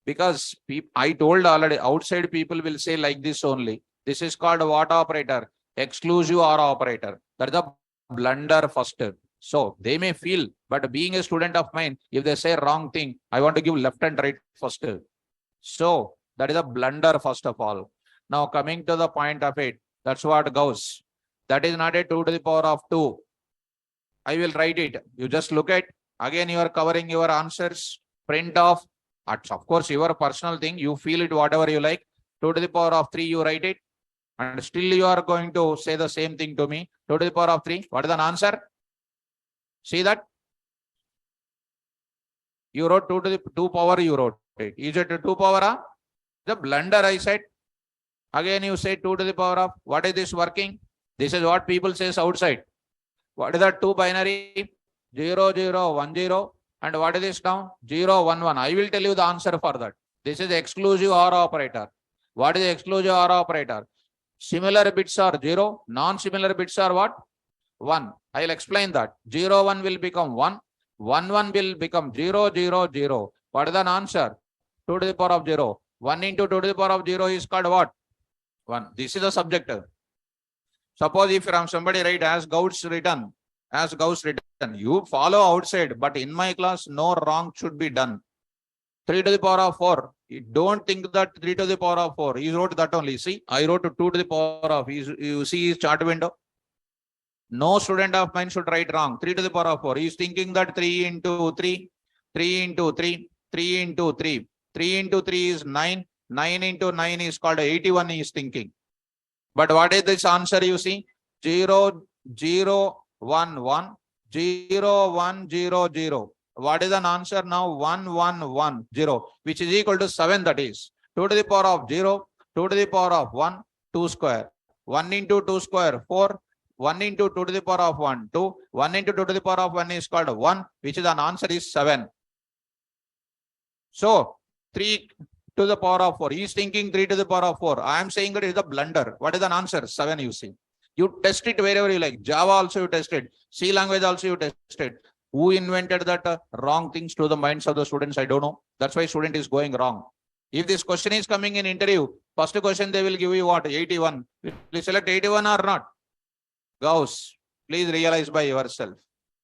Because I told already, outside people will say like this only. This is called what operator? Exclusive OR operator. That is a blunder first. So they may feel, but being a student of mine, if they say wrong thing, I want to give left and right first. So that is a blunder first of all. Now coming to the point of it, that's what Gauss. That is not a 2 to the power of 2. I will write it. You just look at, again you are covering your answers, print off. Of course, your personal thing, you feel it whatever you like. 2 to the power of 3, you write it. And still you are going to say the same thing to me. 2 to the power of 3, what is the answer? See that? You wrote 2 to the 2 power, you wrote it. Is it 2 power? The blunder I said. Again you say 2 to the power of, what is this working? This is what people says outside. What is that 2 binary? 0, 0, 1, 0. And what is this now? 0, 1, 1. I will tell you the answer for that. This is exclusive OR operator. What is the exclusive OR operator? Similar bits are 0. Non-similar bits are what? 1. I will explain that. 0, 1 will become 1. 1, 1 will become 0, 0, 0. What is the answer? 2 to the power of 0. 1 into 2 to the power of 0 is called what? 1. This is the subject. Suppose if from somebody write as Gauss written, you follow outside, but in my class, no wrong should be done. 3 to the power of 4. You don't think that 3 to the power of 4. He wrote that only. See, I wrote 2 to the power of. You see his chart window. No student of mine should write wrong. 3 to the power of 4. He is thinking that 3 into 3, 3 into 3, 3 into 3. 3 into 3 is 9. 9 into 9 is called 81. He is thinking. But what is this answer you see? 0, 0, 1, 1, 0, 1, 0, 0. What is an answer now? 1, 1, 1, 0, which is equal to 7. That is 2 to the power of 0, 2 to the power of 1, 2 square. 1 into 2 square, 4. 1 into 2 to the power of 1, 2. 1 into 2 to the power of 1 is called 1, which is an answer is 7. So 3 to the power of 4. He is thinking 3 to the power of 4. I am saying that it is a blunder. What is an answer? 7 you see. You test it wherever you like. Java also you tested. C language also you tested. Who invented that wrong things to the minds of the students? I don't know. That's why student is going wrong. If this question is coming in interview, first question they will give you what? 81. Will you select 81 or not? Gauss, please realize by yourself.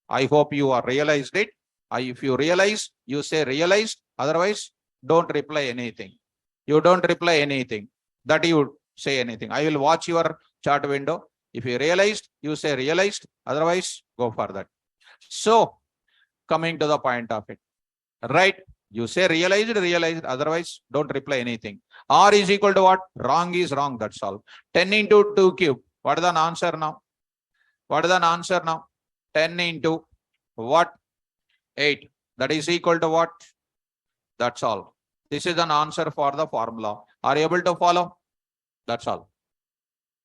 I hope you are realized it. If you realize, you say realized. Otherwise, don't reply anything. You don't reply anything. That you say anything. I will watch your chart window. If you realized, you say realized. Otherwise, go for that. So, coming to the point of it. Right? You say realized. Otherwise, don't reply anything. R is equal to what? Wrong is wrong. That's all. 10 into 2 cube. What is the answer now? What is the answer now? 10 into what? 8. That is equal to what? That's all. This is an answer for the formula. Are you able to follow? That's all.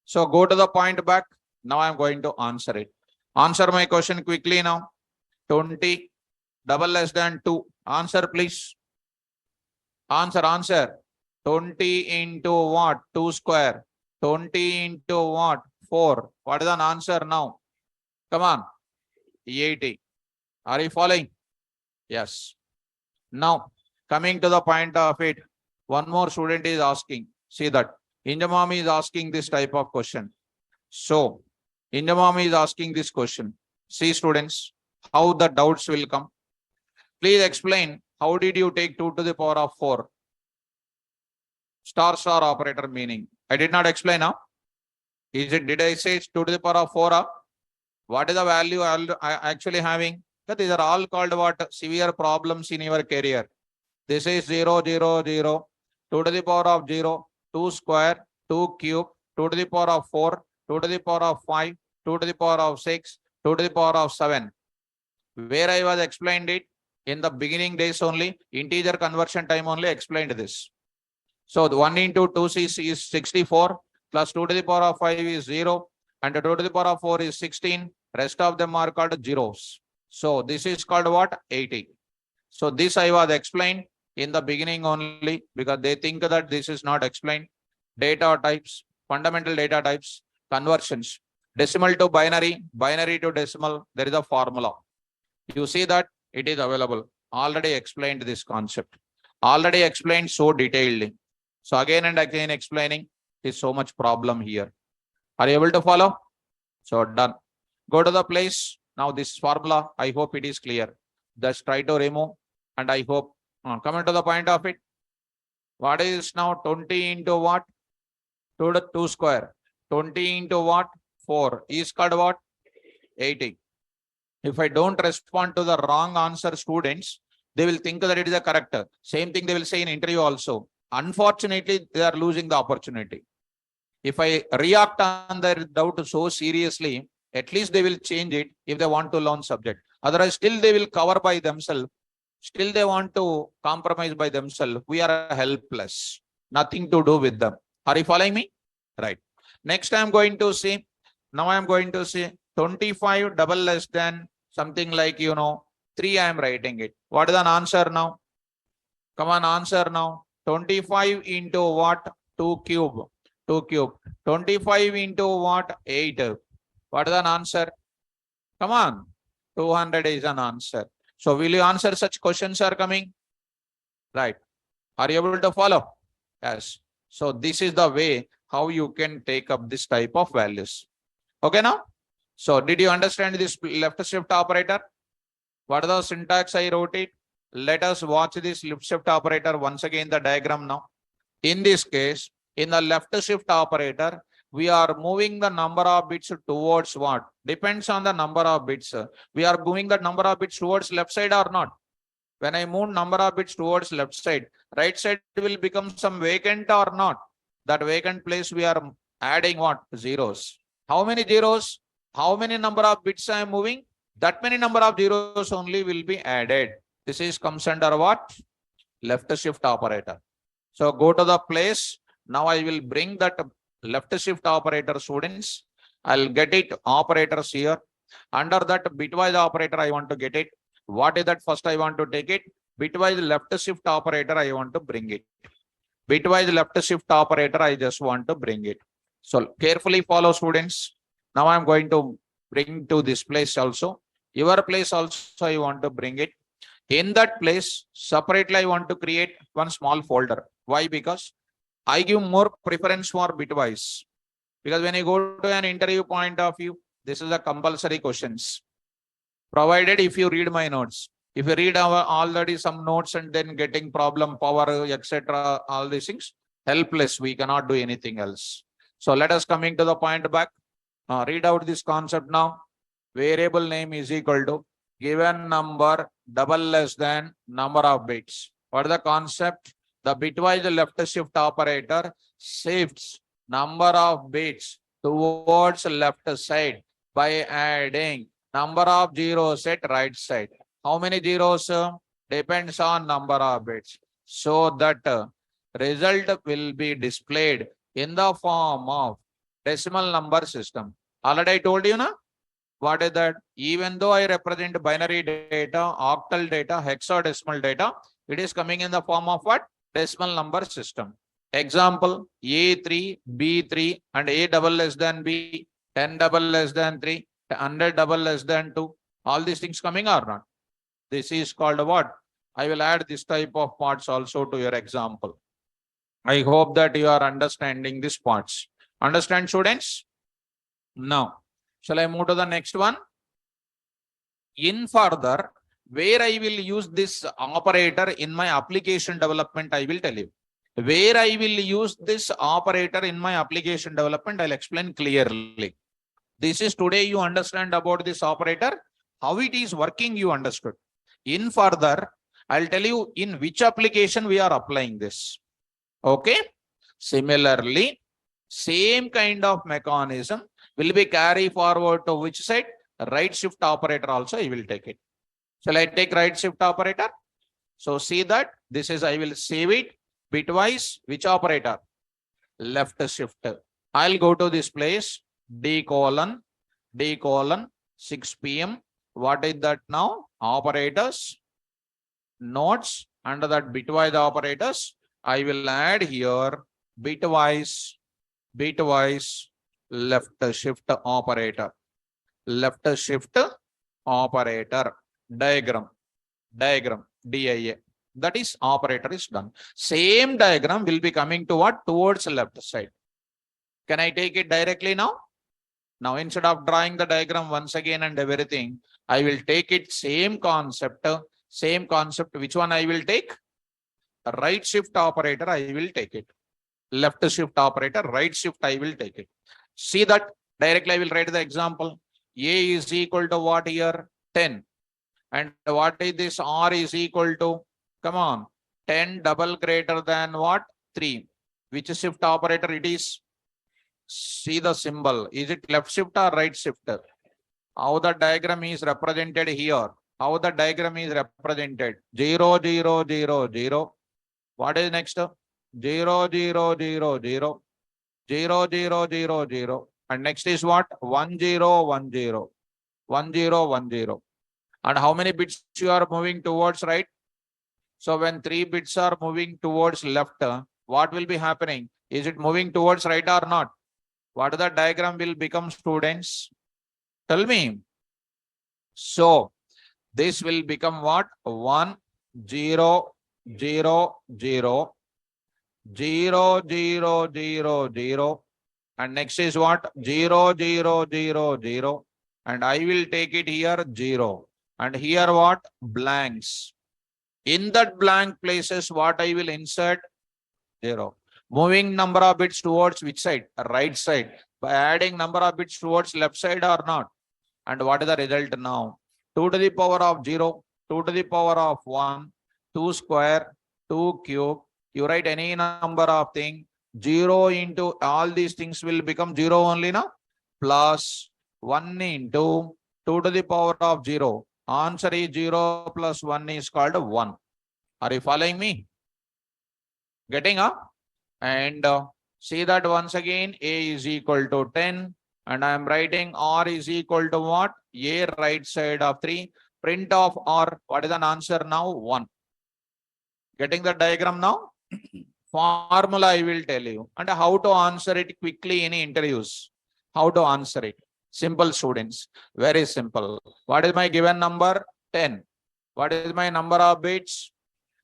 So go to the point back. Now I am going to answer it. Answer my question quickly now. 20 double less than 2. Answer please. Answer. 20 into what? 2 square. 20 into what? 4. What is an answer now? Come on. 80. Are you following? Yes. Now, coming to the point of it, one more student is asking. See that Injamami is asking this type of question. So, Injamami is asking this question. See, students, how the doubts will come. Please explain how did you take 2 to the power of 4? Star star operator meaning. I did not explain now. Did I say 2 to the power of 4? What is the value I actually having? That these are all called what? Severe problems in your career. This is 0, 0, 0, 2 to the power of 0, 2 square, 2 cube, 2 to the power of 4, 2 to the power of 5, 2 to the power of 6, 2 to the power of 7. Where I was explained it in the beginning days only, integer conversion time only explained this. So the 1 into 2 is 64, plus 2 to the power of 5 is 0, and 2 to the power of 4 is 16. Rest of them are called zeros. So this is called what? 80. So this I was explained in the beginning only because they think that this is not explained. Data types, fundamental data types, conversions, decimal to binary, binary to decimal, there is a formula. You see that it is available. Already explained this concept. Already explained so detailedly. So again and again explaining is so much problem here. Are you able to follow? So done. Go to the place. Now this formula, I hope it is clear. Just try to remove and I hope, coming to the point of it. What is now 20 into what? 2 to 2 square. 20 into what? 4 is called what? 80. If I don't respond to the wrong answer, students, they will think that it is a correct. Same thing they will say in interview also. Unfortunately, they are losing the opportunity. If I react on their doubt so seriously, at least they will change it if they want to learn subject. Otherwise, still they will cover by themselves. Still they want to compromise by themselves. We are helpless. Nothing to do with them. Are you following me? Right. Next I am going to see. Now I am going to say 25 double less than something like, 3 I am writing it. What is an answer now? Come on, answer now. 25 into what? 2 cube. 2 cube. 25 into what? 8. What is an answer? Come on. 200 is an answer. So will you answer such questions are coming? Right. Are you able to follow? Yes. So this is the way how you can take up this type of values. Okay now? So did you understand this left shift operator? What is the syntax I wrote it? Let us watch this left shift operator once again the diagram now. In this case, in the left shift operator, we are moving the number of bits towards what? Depends on the number of bits. We are moving the number of bits towards left side or not. When I move number of bits towards left side, right side will become some vacant or not. That vacant place we are adding what? Zeros. How many zeros? How many number of bits I am moving? That many number of zeros only will be added. This is comes under what? Left shift operator. So go to the place. Now I will bring that left shift operator, students. I'll get it operators here. Under that bitwise operator, I want to get it. What is that? First, I want to take it. Bitwise left shift operator, I want to bring it. Bitwise left shift operator, I just want to bring it. So carefully follow, students. Now I'm going to bring to this place also. Your place also, I want to bring it. In that place, separately, I want to create one small folder. Why? Because I give more preference for bitwise. Because when you go to an interview point of view, this is a compulsory questions. Provided if you read my notes. If you read our already some notes and then getting problem, power, etc., all these things, helpless. We cannot do anything else. So let us coming to the point back. Read out this concept now. Variable name is equal to given number double less than number of bits. What is the concept? The bitwise left shift operator shifts number of bits towards left side by adding number of zeros at right side. How many zeros? Depends on number of bits. So that result will be displayed in the form of decimal number system. Already I told you, na? What is that? Even though I represent binary data, octal data, hexadecimal data, it is coming in the form of what? Decimal number system. Example, A3, B3, and A double less than B, 10 double less than 3, 100 double less than 2. All these things coming or not? This is called what? I will add this type of parts also to your example. I hope that you are understanding these parts. Understand, students? Now, shall I move to the next one? In further, where I will use this operator in my application development, I will tell you. Where I will use this operator in my application development, I'll explain clearly. This is today you understand about this operator, how it is working, you understood. In further, I'll tell you in which application we are applying this. Okay. Similarly, same kind of mechanism will be carry forward to which side? Right shift operator also I will take it. Shall I take right shift operator? So see that this is, I will save it bitwise. Which operator? Left shift. I'll go to this place, D colon 6 p.m. What is that now? Operators, nodes, under that bitwise operators, I will add here bitwise left shift operator. Left shift operator. Diagram. DIA. That is operator is done. Same diagram will be coming to what? Towards left side. Can I take it directly now? Now, instead of drawing the diagram once again and everything, I will take it same concept. Which one I will take? Right shift operator, I will take it. Left shift operator, right shift, I will take it. See that directly I will write the example. A is equal to what here? 10. And what is this? R is equal to, come on, 10 double greater than what? 3. Which shift operator it is? See the symbol. Is it left shift or right shift? How the diagram is represented here? How the diagram is represented? 0, 0, 0, 0. What is next? 0, 0, 0, 0. 0, 0, 0, 0. And next is what? 1, 0, 1, 0. 1, 0, 1, 0. And how many bits you are moving towards right? So when 3 bits are moving towards left, what will be happening? Is it moving towards right or not? What the diagram will become, students? Tell me. So this will become what? 1, 0, 0, 0, 0, 0, 0, 0. And next is what? 0, 0, 0, 0. And I will take it here 0. And here what? Blanks. In that blank places, what I will insert? 0. Moving number of bits towards which side? Right side. By adding number of bits towards left side or not? And what is the result now? 2 to the power of 0, 2 to the power of 1, 2 square, 2 cube. You write any number of thing. 0 into all these things will become 0 only now. Plus 1 into 2 to the power of 0. Answer is 0 plus 1 is called 1. Are you following me? Getting up? And see that once again, A is equal to 10. And I am writing R is equal to what? A right side of 3. Print of R. What is an answer now? 1. Getting the diagram now? Formula I will tell you. And how to answer it quickly in interviews. How to answer it. Simple, students. Very simple. What is my given number? 10. What is my number of bits?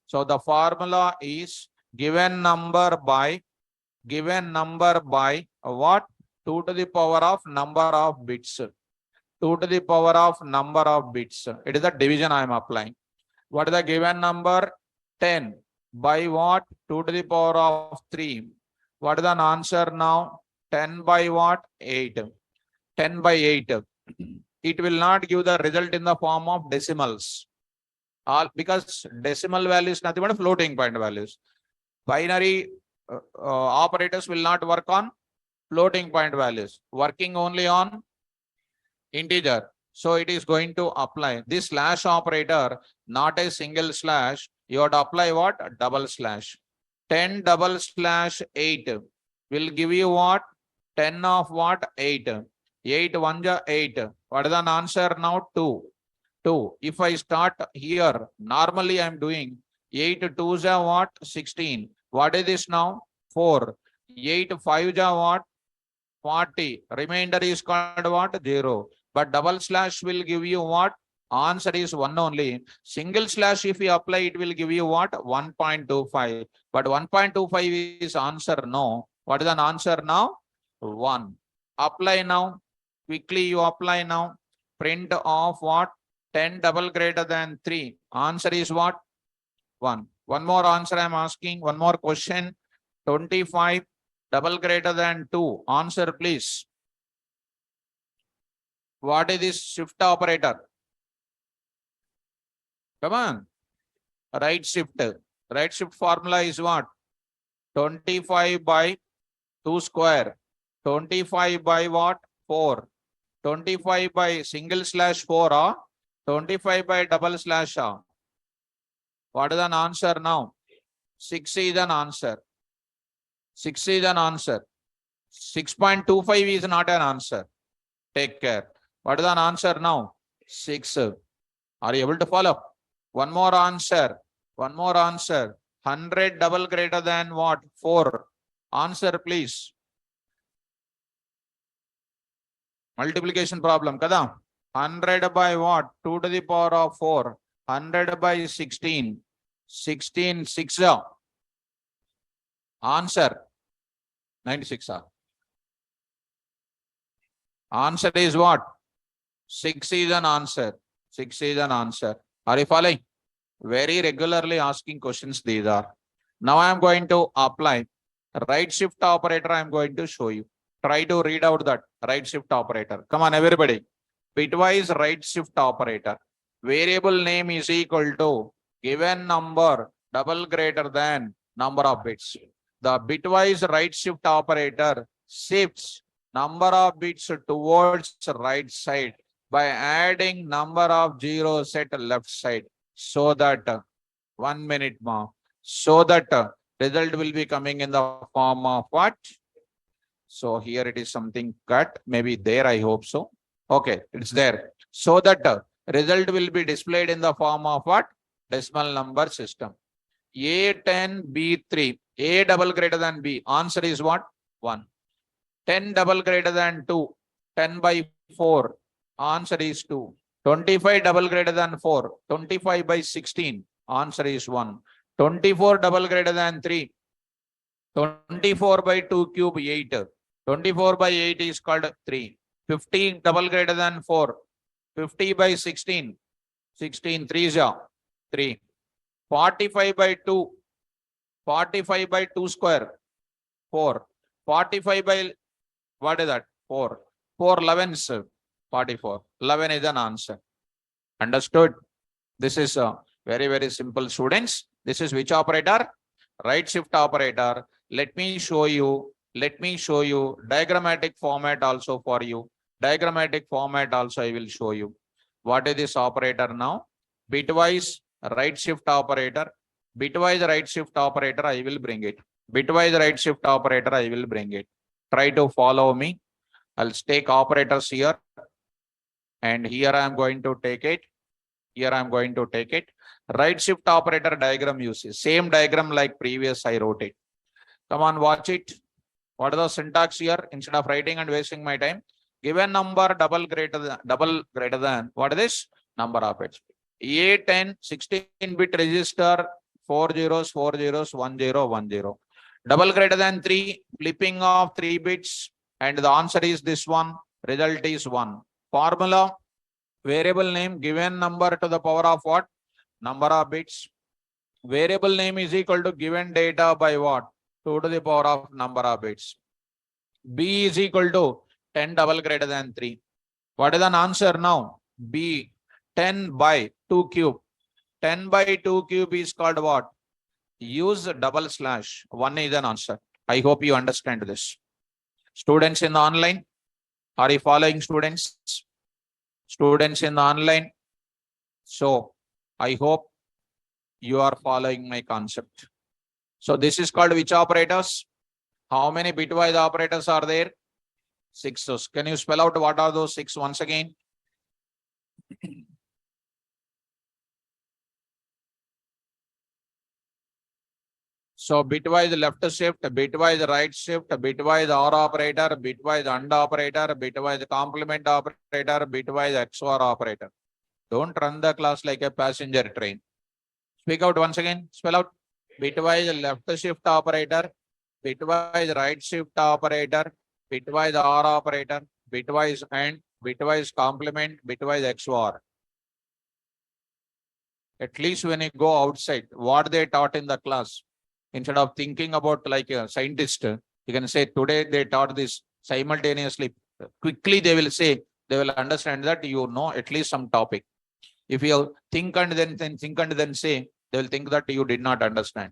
So the formula is given number by what? 2 to the power of number of bits. 2 to the power of number of bits. It is the division I am applying. What is the given number? 10 by what? 2 to the power of 3. What is the answer now? 10 by what? 8. 10 by 8. It will not give the result in the form of decimals. Because decimal value is nothing but floating point values. Binary operators will not work on floating point values, working only on integer. So it is going to apply this slash operator, not a single slash. You have to apply what? A double slash. 10 double slash 8 will give you what? 10 of what? 8. 8 1 ja 8. What is the answer now? 2. 2. If I start here, normally I am doing 8 2s are what? 16. What is this now? 4. 8 5s are what? 40. Remainder is called what? 0. But double slash will give you what? Answer is 1 only. Single slash if you apply, it will give you what? 1.25. But 1.25 is answer no. What is an answer now? 1. Apply now. Quickly you apply now. Print of what? 10 double greater than 3. Answer is what? 1. One more answer I am asking. One more question. 25 double greater than 2. Answer please. What is this shift operator? Come on. Right shift. Right shift formula is what? 25 by 2 square. 25 by what? 4. 25 by single slash 4 or 25 by double slash. What is an answer now? 6 is an answer. 6 is an answer. 6.25 is not an answer. Take care. What is an answer now? 6. Are you able to follow? One more answer. One more answer. 100 double greater than what? 4. Answer please. Multiplication problem, kada? 100 by what? 2 to the power of 4. 100 by 16. 16, 6. Answer. 96. Answer is what? 6 is an answer. 6 is an answer. Are you following? Very regularly asking questions these are. Now I am going to apply right shift operator. I am going to show you. Try to read out that right shift operator. Come on, everybody. Bitwise right shift operator. Variable name is equal to given number double greater than number of bits. The bitwise right shift operator shifts number of bits towards right side by adding number of zeros at left side, so that 1 minute more, so that result will be coming in the form of what? So here it is something cut, maybe there, I hope so. Okay, it's there. So that result will be displayed in the form of what? Decimal number system. A10, B3, A double greater than B. Answer is what? 1. 10 double greater than 2, 10 by 4. Answer is 2. 25 double greater than 4, 25 by 16. Answer is 1. 24 double greater than 3, 24 by 2 cube 8. 24 by 8 is called 3. 50 double greater than 4, 50 by 16. 16, 3 is 3. 45 by 2, 45 by 2 square, 4. 45 by, what is that? 4. 4 11s, 44. 11 is an answer. Understood? This is very, very simple, students. This is which operator? Right shift operator. Let me show you diagrammatic format also for you. Diagrammatic format also I will show you. What is this operator now? Bitwise right shift operator. Bitwise right shift operator, I will bring it. Bitwise right shift operator, I will bring it. Try to follow me. I'll take operators here. And here I am going to take it. Here I am going to take it. Right shift operator diagram uses. Same diagram like previous I wrote it. Come on, watch it. What is the syntax here? Instead of writing and wasting my time. Given number double greater than what is this? Number of bits. A10 16-bit register, 4 zeros, 4 zeros, 1 0, 1 0. Double greater than 3, flipping of 3 bits, and the answer is this one. Result is 1. Formula, variable name, given number to the power of what? Number of bits. Variable name is equal to given data by what? 2 to the power of number of bits. B is equal to 10 double greater than 3. What is an answer now? B, 10 by 2 cube. 10 by 2 cube is called what? Use double slash. 1 is an answer. I hope you understand this. Students in the online, are you following, students? Students in the online. So I hope you are following my concept. So this is called which operators? How many bitwise operators are there? 6. So can you spell out what are those 6 once again? So bitwise left shift, bitwise right shift, bitwise OR operator, bitwise AND operator, bitwise complement operator, bitwise XOR operator. Don't run the class like a passenger train. Speak out once again. Spell out. Bitwise left shift operator, bitwise right shift operator, bitwise OR operator, bitwise AND, bitwise complement, bitwise XOR. At least when you go outside, what they taught in the class, instead of thinking about like a scientist, you can say today they taught this simultaneously. Quickly they will say, they will understand that you know at least some topic. If you think and then think and then say, they will think that you did not understand.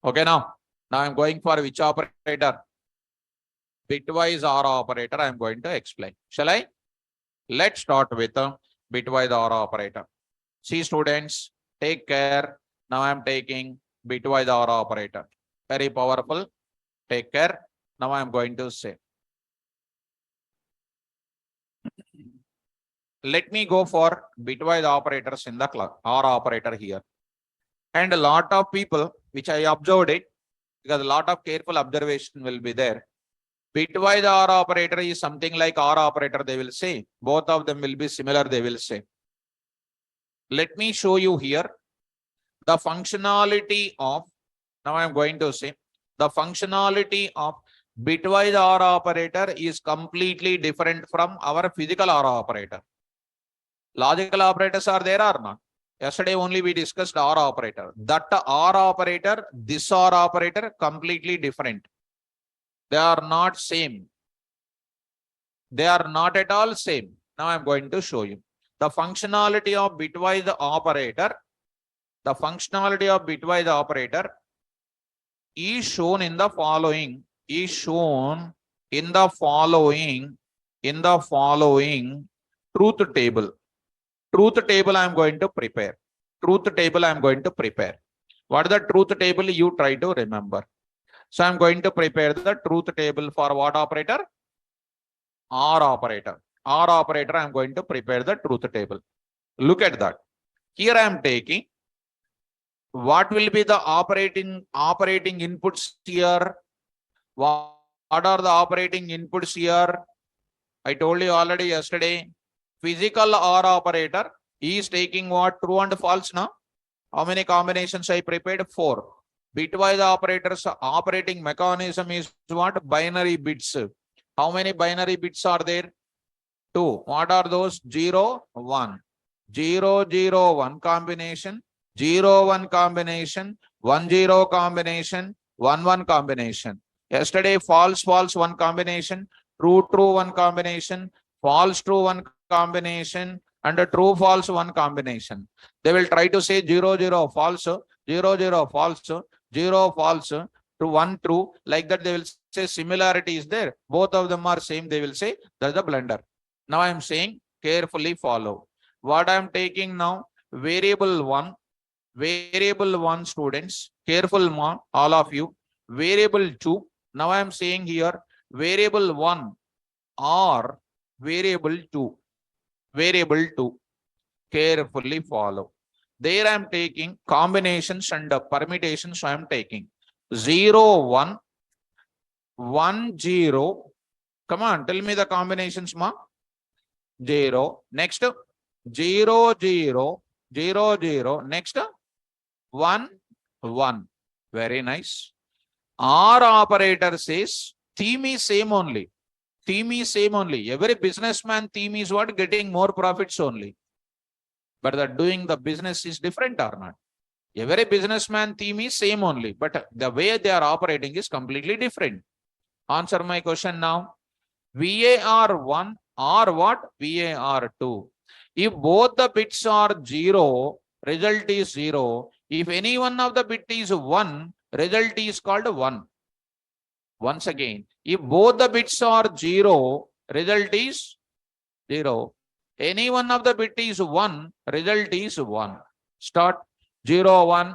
Okay, now I'm going for which operator? Bitwise OR operator I am going to explain. Shall I? Let's start with a bitwise OR operator. See students, take care. Now I am taking bitwise OR operator. Very powerful. Take care. Now I am going to say. Let me go for bitwise operators in the class, OR operator here. And a lot of people, which I observed it, because a lot of careful observation will be there. Bitwise OR operator is something like OR operator, they will say. Both of them will be similar, they will say. Let me show you here the functionality of, now I am going to say, the functionality of bitwise OR operator is completely different from our physical OR operator. Logical operators are there or not? Yesterday only we discussed OR operator. That OR operator, this OR operator, completely different. They are not same. They are not at all same. Now I am going to show you. The functionality of bitwise operator, the functionality of bitwise operator is shown in the following, truth table. Truth table I am going to prepare. Truth table I am going to prepare. What is the truth table? You try to remember. So I am going to prepare the truth table for what operator? OR operator. OR operator I am going to prepare the truth table. Look at that. Here I am taking what will be the operating inputs here. What are the operating inputs here? I told you already yesterday. Physical OR operator is taking what? True and false now. How many combinations I prepared? 4. Bitwise operators operating mechanism is what? Binary bits. How many binary bits are there? 2. What are those? 0, 1. 0, 0, 1 combination. 0, 1 combination. 1, 0 combination. 1, 1 combination. Yesterday false, false 1 combination. True, true 1 combination. False, true 1 combination. And a true, false 1 combination. They will try to say 0, 0 false, 0, 0 false, 0 false, to 1 true. Like that they will say similarity is there. Both of them are same. They will say that's the blunder. Now I am saying carefully follow. What I am taking now? Variable 1 students. Careful all of you. Variable 2. Now I am saying here variable 1 or variable 2. Variable 2. Carefully follow. There I am taking combinations and permutations. So I am taking 0, 1, 1, 0. Come on, tell me the combinations, ma. 0. Next, 0, 0, 0, 0. Next, 1, 1. Very nice. OR operator says theme is same only. Theme is same only. Every businessman theme is what? Getting more profits only. But the doing the business is different or not? Every businessman theme is same only. But the way they are operating is completely different. Answer my question now. VAR1 or what? VAR2. If both the bits are 0, result is 0. If any one of the bit is 1, result is called 1. Once again, if both the bits are 0, result is 0. Any one of the bit is 1, result is 1. Start 0, 1,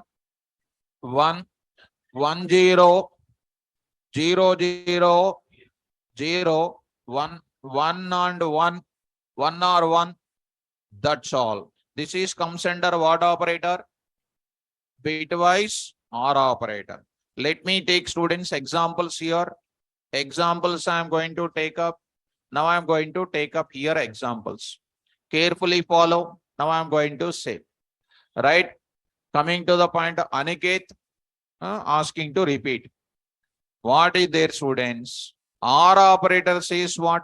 1, 1, 0, 0, 0, 0, 1, 1 and 1, 1 or 1. That's all. This is comes under what operator? Bitwise OR operator. Let me take students examples here. Examples I am going to take up. Now I am going to take up here examples. Carefully follow. Now I am going to say, right? Coming to the point, Aniket asking to repeat. What is there, students? OR operator says what?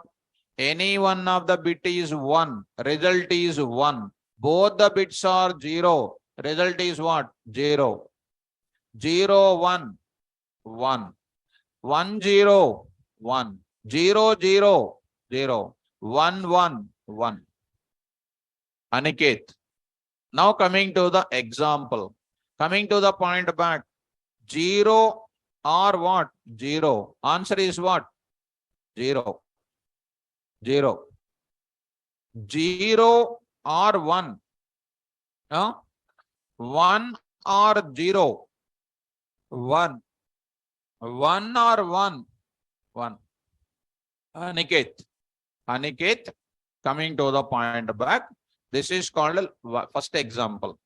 Any one of the bit is 1. Result is 1. Both the bits are 0. Result is what? 0. 0, 1, 1. 1, 0, 1. 0, 0, 0. 1, 1, 1. Aniket. Now coming to the example. Coming to the point back. 0 or what? 0. Answer is what? 0. 0. 0 or 1. 1 or 0. 1. 1 or 1. 1. Aniket. Aniket. Coming to the point back. This is called first example.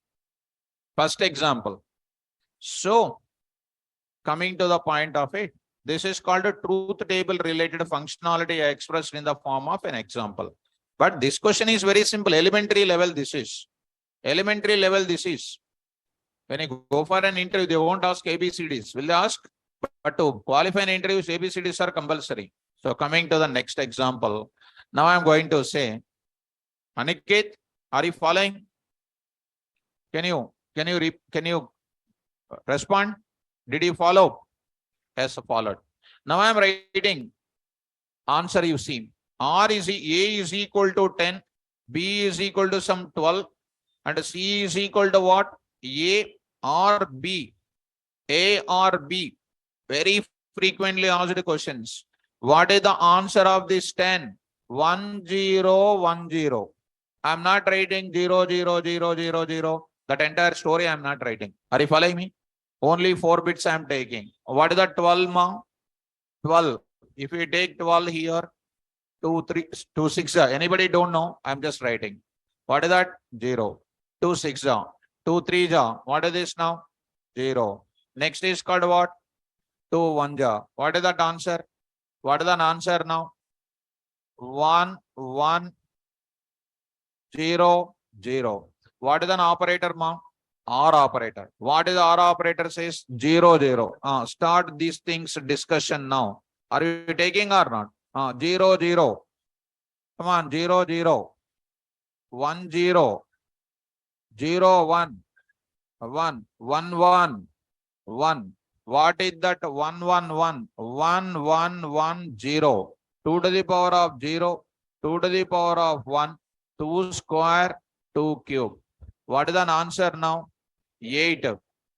First example. So, coming to the point of it, this is called a truth table related functionality expressed in the form of an example. But this question is very simple. Elementary level this is. Elementary level this is. When you go for an interview, they won't ask ABCDs. Will they ask? But to qualify an interview, ABCDs are compulsory. So coming to the next example. Now I'm going to say, Aniket, are you following? Can you respond? Did you follow? Yes, followed. Now I am writing answer. You see, A is equal to 10, B is equal to some 12, and C is equal to what? A or B. A or B. Very frequently asked questions. What is the answer of this 10? 1, 0, 1, 0. I'm not writing 0, 0, 0, 0, 0. That entire story I'm not writing. Are you following me? Only 4 bits I'm taking. What is the 12, ma? 12. If we take 12 here, 2, 3, 2, 6. Anybody don't know? I'm just writing. What is that? 0. 2, 6. 2, 3. What is this now? 0. Next is called what? 2, 1. What is that answer? What is the answer now? 1, 1, 0, 0. What is an operator, ma? OR operator. What is the OR operator says? 0, 0. Start these things discussion now. Are you taking or not? 0, 0. Come on, 0, 0. 1, 0. 0, 1. 1, 1, 1. 1. What is that? 1, 1, 1. 1, 1, 1, 0. 2 to the power of 0. 2 to the power of 1. 2 square. 2 cube. What is the answer now? 8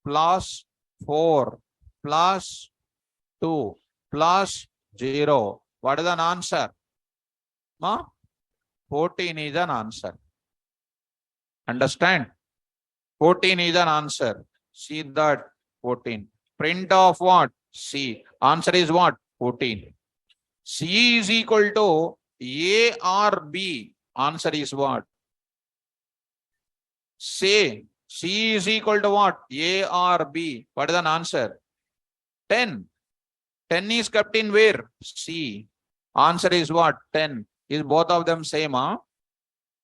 plus 4 plus 2 plus 0. What is an answer? 14 is an answer. Understand? 14 is an answer. See that 14. Print of what? C. Answer is what? 14. C is equal to A or B. Answer is what? Say. C is equal to what? A or B. What is an answer? 10. 10 is kept in where? C. Answer is what? 10. Is both of them same?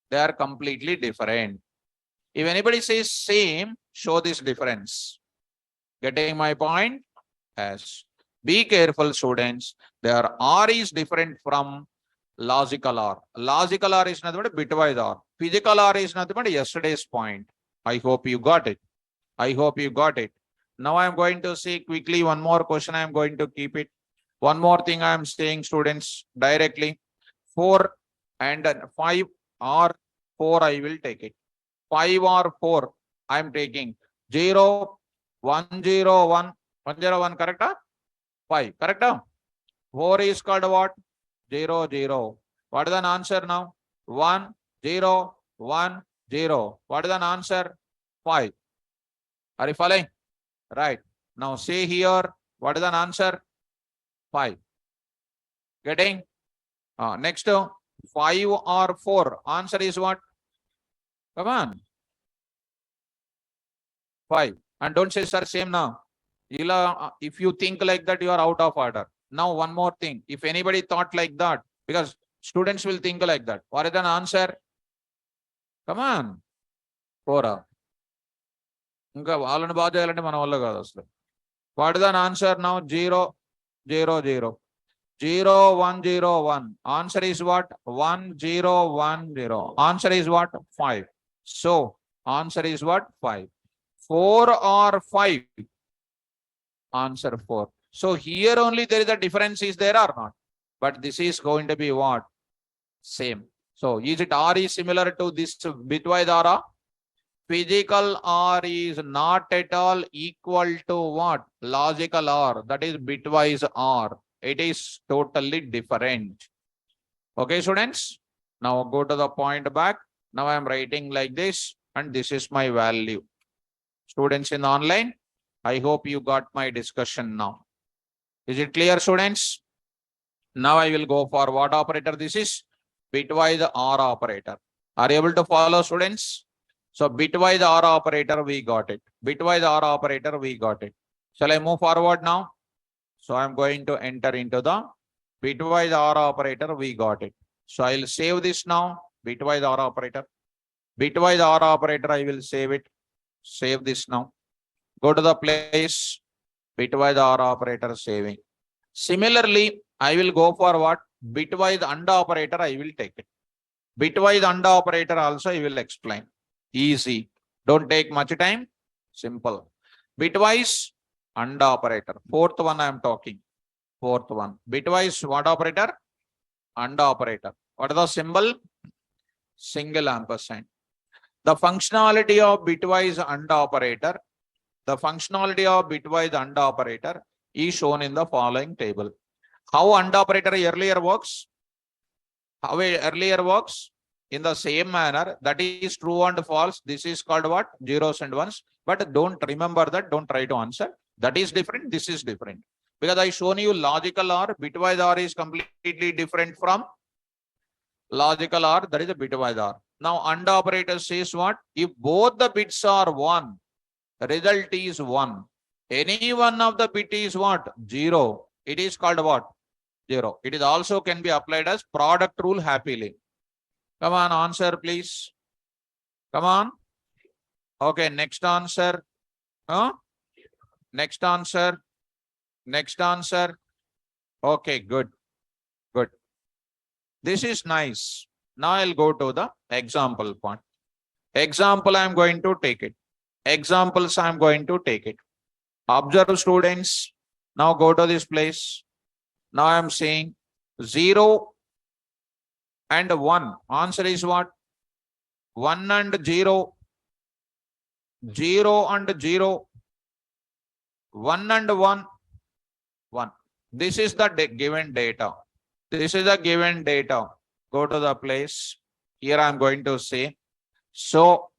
They are completely different. If anybody says same, show this difference. Getting my point? Yes. Be careful, students. Their OR is different from logical OR. Logical OR is nothing but bitwise OR. Physical OR is nothing but yesterday's point. I hope you got it. I hope you got it. Now I am going to say quickly one more question. I am going to keep it. One more thing I am saying, students, directly. 4 and 5 or 4, I will take it. 5 or 4, I am taking. 0, 1, 0, 1. 1, 0, 1, correct? 5, correct? 4 is called what? 0, 0. What is an answer now? 1, 0, 1, 0. What is an answer? 5. Are you following? Right. Now say here, what is an answer? 5. Getting? Next, 5 or 4. Answer is what? Come on. 5. And don't say, sir, same now. If you think like that, you are out of order. Now, one more thing. If anybody thought like that, because students will think like that. What is an answer? Come on. 4. ఇంకా వాళ్ళని బాగా చేయాలంటే మన వల్ల కాదు అసలు. What is the answer now? 0, 0, 0. 0, 1, 0, 1. Answer is what? 1, 0, 1, 0. Answer is what? 5. So, answer is what? 5. 4 or 5? Answer 4. So, here only there is a difference is there or not? But this is going to be what? Same. So, is it R is similar to this bitwise OR? Physical OR is not at all equal to what? Logical OR. That is bitwise OR. It is totally different. Okay, students. Now go to the point back. Now I am writing like this, and this is my value. Students in online, I hope you got my discussion now. Is it clear, students? Now I will go for what operator this is? Bitwise OR operator. Are you able to follow, students? So bitwise OR operator, we got it. Bitwise OR operator, we got it. Shall I move forward now? So I'm going to enter into the bitwise OR operator, we got it. So I'll save this now, bitwise OR operator. Bitwise OR operator, I will save it. Save this now. Go to the place, bitwise OR operator saving. Similarly, I will go for what? Bitwise AND operator, I will take it. Bitwise AND operator also I will explain. Easy. Don't take much time. Simple. Bitwise AND operator. Fourth one I am talking. Fourth one. Bitwise what operator? AND operator. What is the symbol? Single ampersand. The functionality of bitwise AND operator. The functionality of bitwise AND operator is shown in the following table. How AND operator earlier works? How it earlier works? In the same manner, that is true and false. This is called what? Zeros and ones. But don't remember that. Don't try to answer. That is different. This is different. Because I shown you logical OR. Bitwise OR is completely different from logical OR. That is a bitwise OR. Now, AND operator says what? If both the bits are 1, the result is 1. Any one of the bit is what? 0. It is called what? 0. It is also can be applied as product rule happily. Come on, answer please. Come on. Okay, next answer. Huh? Next answer. Next answer. Okay, good. Good. This is nice. Now I'll go to the example point. Example, I'm going to take it. Examples, I'm going to take it. Observe, students. Now go to this place. Now I'm saying 0 and 1. Answer is what? 1 and 0. 0 and 0. 1 and 1. 1. This is the given data. This is the given data. Go to the place. Here I'm going to say so.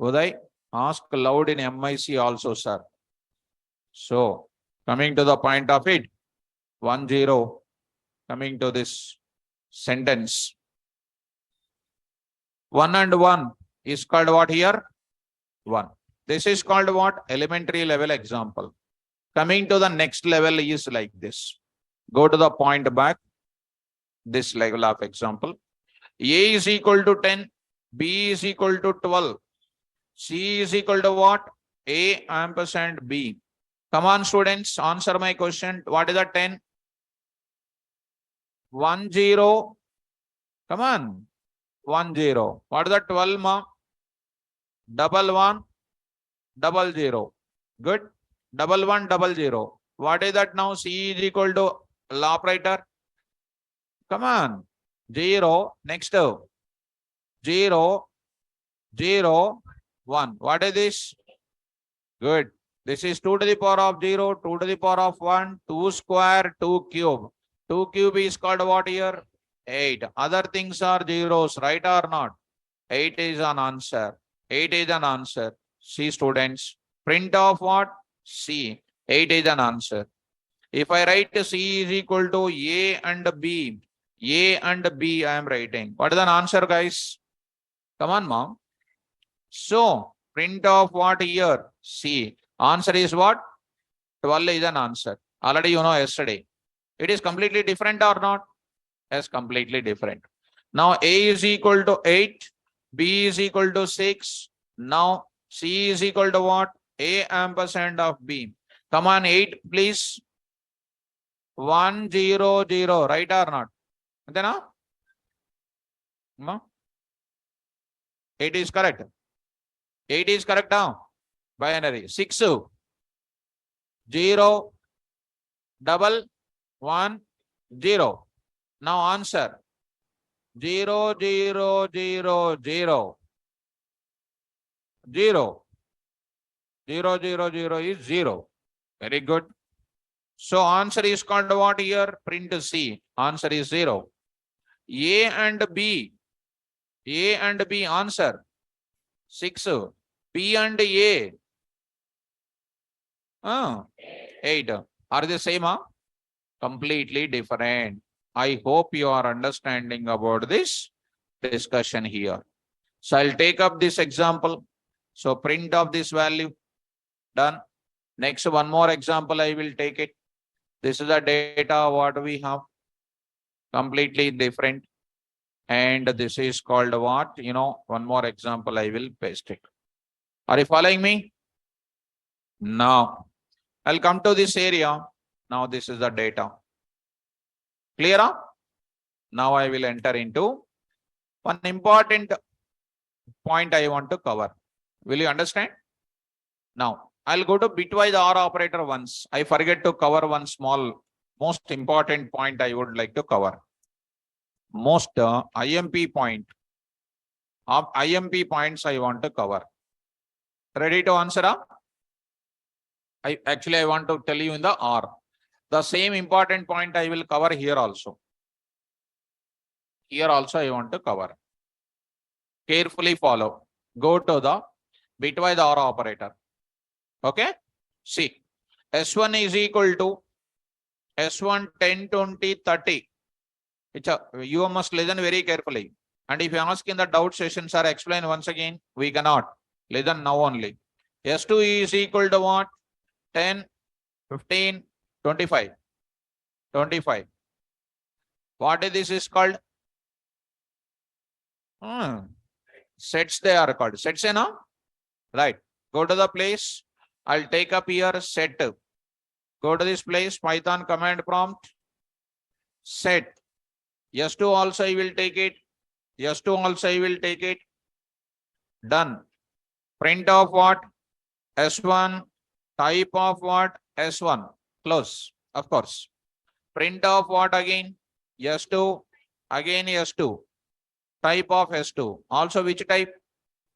Uday, ask loud in MIC also, sir. So, coming to the point of it, 1, 0, coming to this sentence. 1 and 1 is called what here? 1. This is called what? Elementary level example. Coming to the next level is like this. Go to the point back. This level of example. A is equal to 10. B is equal to 12. C is equal to what? A ampersand B. Come on, students, answer my question. What is the 10? 1, 0. Come on. 1, 0. What is the 12, ma? 1, 1, 0, 0. Good. 1, 1, 0, 0. What is that now? C is equal to operator. Come on. 0. Next. 0, 0, 1. What is this? Good. This is 2 to the power of 0, 2 to the power of 1, 2 square, 2 cube. 2 cube is called what here? 8. Other things are zeros, right or not? 8 is an answer. 8 is an answer. See, students, print of what? C. 8 is an answer. If I write C is equal to A and B, A and B I am writing. What is an answer, guys? Come on, mom. So, print of what here? C. Answer is what? 12 is an answer. Already you know yesterday. It is completely different or not? Yes, completely different. Now A is equal to 8, B is equal to 6. Now C is equal to what? A ampersand of B. Come on, 8, please. 1, 0, 0. Right or not? Then, no? 8 is correct. 8 is correct now. Binary. 6, 0, 1, 1, 0. Now answer. 0, 0, 0, 0. 0. 0, 0, 0 is 0. Very good. So answer is called what here? Print C. Answer is 0. A and B. A and B answer. 6. B and A. 8. Are they same? Completely different. I hope you are understanding about this discussion here. So I'll take up this example. So print of this value. Done. Next, one more example, I will take it. This is the data what we have. Completely different. And this is called what? One more example, I will paste it. Are you following me? Now, I'll come to this area. Now, this is the data. Clear? Now, I will enter into one important point I want to cover. Will you understand? Now, I'll go to bitwise OR operator once. I forget to cover one small, most important point I would like to cover. Most IMP point. IMP points I want to cover. Ready to answer? I want to tell you in the R. The same important point I will cover here also. Here also I want to cover. Carefully follow. Go to the bitwise OR operator. Okay? See, S1 is equal to S1 10, 20, 30. You must listen very carefully. And if you ask in the doubt sessions or explain once again, we cannot. Listen now only. S2 is equal to what? 10, 15, 25. 25. What is this is called? Sets they are called. Sets, no? Right. Go to the place. I'll take up here set. Go to this place, Python command prompt. Set. S2 also I will take it. S2 also I will take it. Done. Print of what? S1. Type of what? S1. Close. Of course. Print of what again? S2. Again S2. Type of S2. Also which type?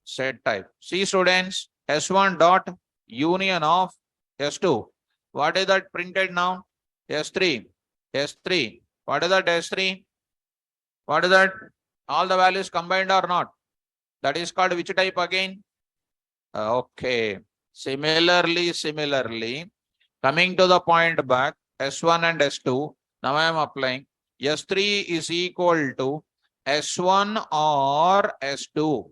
Set type. See students, S1 dot union of S2. What is that printed now? S3. S3. What is that S3? What is that? All the values combined or not? That is called which type again? Okay. Similarly, coming to the point back, S1 and S2. Now I am applying. S3 is equal to S1 or S2.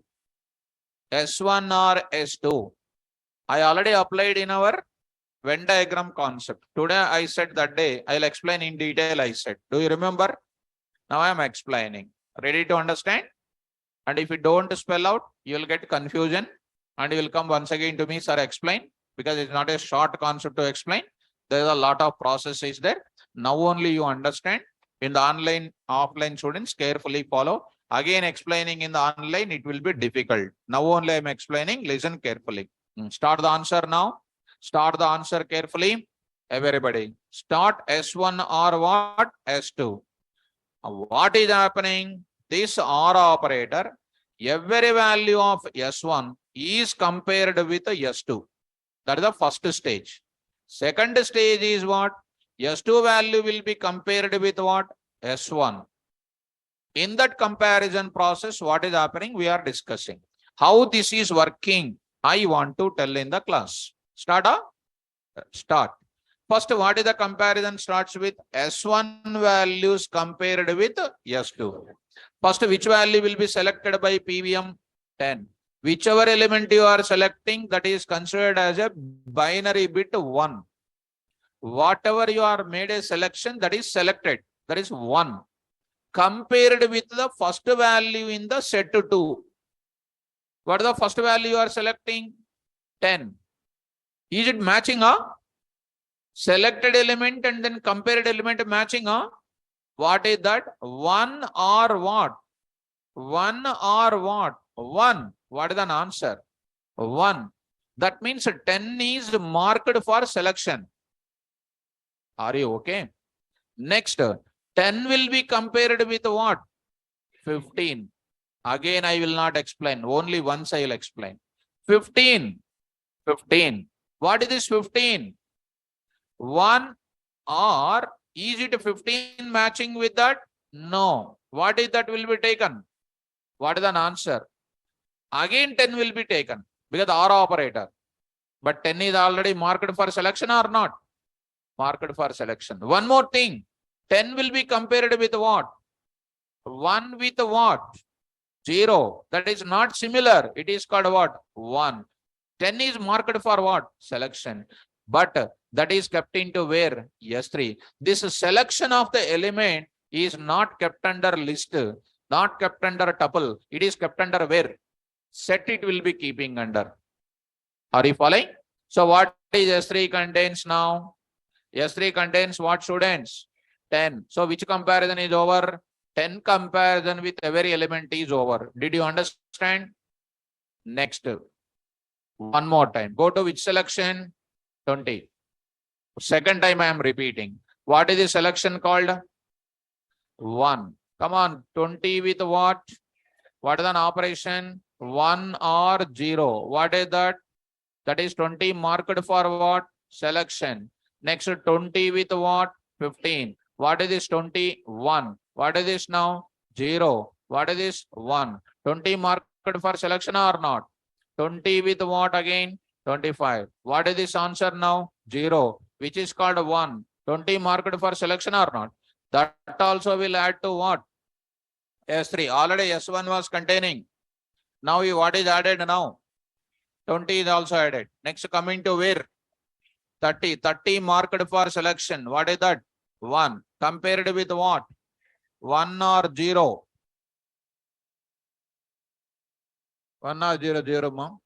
S1 or S2. I already applied in our Venn diagram concept. Today I said that day, I'll explain in detail I said. Do you remember? Now I am explaining. Ready to understand? And if you don't spell out, you will get confusion and you will come once again to me, sir, explain, because it's not a short concept to explain. There's a lot of processes there. Now only you understand. In the online, offline students, carefully follow. Again, explaining in the online, it will be difficult. Now only I'm explaining, listen carefully. Start the answer now. Start the answer carefully. Everybody, start S1 or what? S2. What is happening? This OR operator, every value of S1 is compared with S2. That is the first stage. Second stage is what? S2 value will be compared with what? S1. In that comparison process, what is happening? We are discussing. How this is working, I want to tell in the class. Start. First, what is the comparison? Starts with S1 values compared with S2. First, which value will be selected by PVM? 10. Whichever element you are selecting, that is considered as a binary bit 1. Whatever you are made a selection, that is selected. That is 1. compared with the first value in the set 2. What is the first value you are selecting? 10. Is it matching? Selected element and then compared element matching? What is that? 1 or what? 1 or what? 1. What is the answer? 1. That means 10 is marked for selection. Are you okay? Next, 10 will be compared with what? 15. Again, I will not explain. Only once I will explain. 15. 15. What is this 15? 1 or is it 15 matching with that? No. What is that will be taken? What is the answer? Again 10 will be taken because OR operator. But 10 is already marked for selection or not? Marked for selection. One more thing. 10 will be compared with what? 1 with what? 0. That is not similar. It is called what? 1. 10 is marked for what? Selection. But that is kept into where? S3. This selection of the element is not kept under list, not kept under tuple. It is kept under where? Set it will be keeping under. Are you following? So what is S3 contains now? S3 contains what, students? 10. So which comparison is over? 10 comparison with every element is over. Did you understand? Next. One more time. Go to which selection? 20. Second time I am repeating. What is the selection called? 1. Come on. 20 with what? What is an operation? 1 or 0. What is that? That is 20 marked for what? Selection. Next 20 with what? 15. What is this 21? What is this now? 0. What is this? 1. 20 marked for selection or not? 20 with what again? 25. What is this answer now? 0. Which is called 1. 20 marked for selection or not? That also will add to what? S3. Already S1 was containing. Now what is added now? 20 is also added. Next coming to where? 30. 30 marked for selection. What is that? 1. Compared with what? 1 or 0? 1 or 0, 0, ma'am.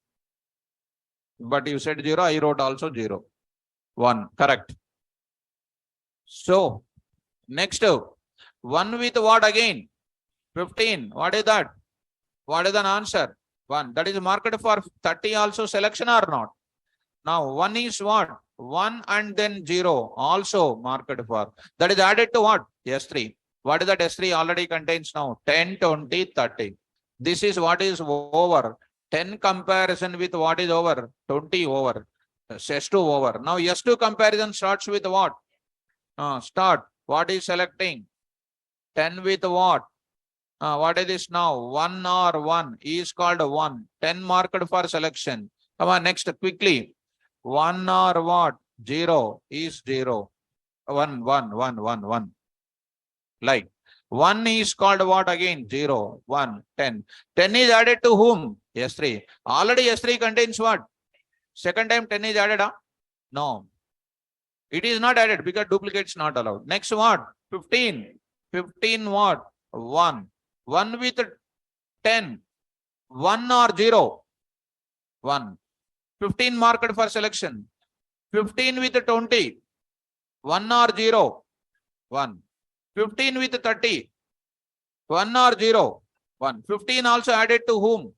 But you said 0, I wrote also 0. 1, correct. So, next, 1 with what again? 15. What is that? What is an answer? 1. That is marked for 30 also selection or not? Now, 1 is what? 1 and then 0 also marked for. That is added to what? S3. What is that S3 already contains now? 10, 20, 30. This is what is over. 10 comparison with what is over? 20 over. S2 over. Now S2 comparison starts with what? Start. What is selecting? 10 with what? What is this now? 1 or 1 is called 1. 10 marked for selection. Come on, next quickly. 1 or what? 0 is 0. 1, 1, 1, 1, 1. Like 1 is called what again? 0, 1, 10. 10 is added to whom? S3. Already S3 contains what? Second time 10 is added, huh? No. It is not added because duplicates not allowed. Next what? 15. 15 what? 1. 1 with 10. 1 or 0? 1. 15 marked for selection. 15 with 20. 1 or 0? 1. 15 with 30. 1 or 0? 1. 15 also added to whom?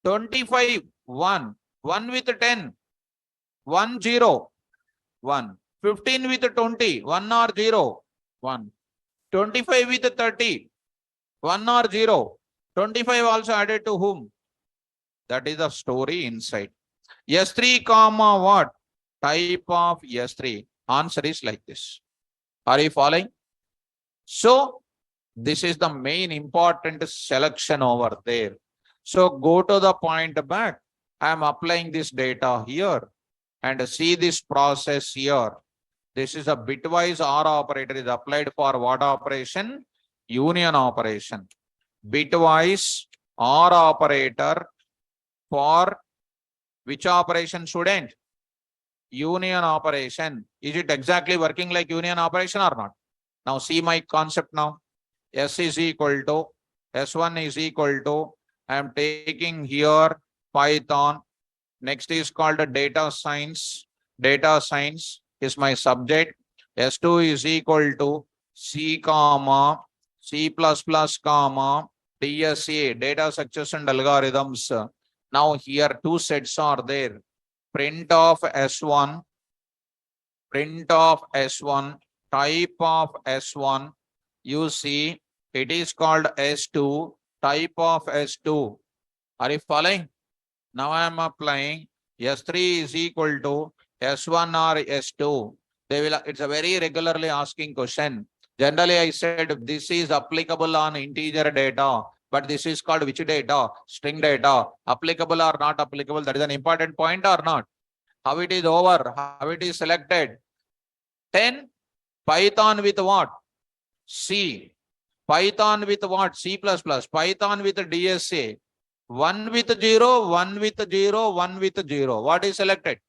25. 1. 1 with 10. 1, 0. 1. 15 with 20. 1 or 0? 1. 25 with 30. 1 or 0? 25 also added to whom? That is the story inside. S3 comma what? Type of S3. Answer is like this. Are you following? So this is the main important selection over there. So go to the point back. I am applying this data here and see this process here. This is a bitwise OR operator is applied for what operation? Union operation. Bitwise OR operator for which operation, student? Union operation. Is it exactly working like union operation or not? Now see my concept now. S is equal to, S1 is equal to, I am taking here Python. Next is called a data science. Data science is my subject. S2 is equal to C comma, C++ comma, DSA, data structures and algorithms. Now here two sets are there. Print of S1, print of S1, type of S1. You see, it is called S2, type of S2. Are you following? Now I am applying S3 is equal to S1 or S2. They will, it's a very regularly asking question. Generally, I said this is applicable on integer data, but this is called which data? String data. Applicable or not applicable? That is an important point or not? How it is over? How it is selected? 10. Python with what? C. Python with what? C++. Python with DSA. 1 with 0, 1 with 0, 1 with 0. What is selected?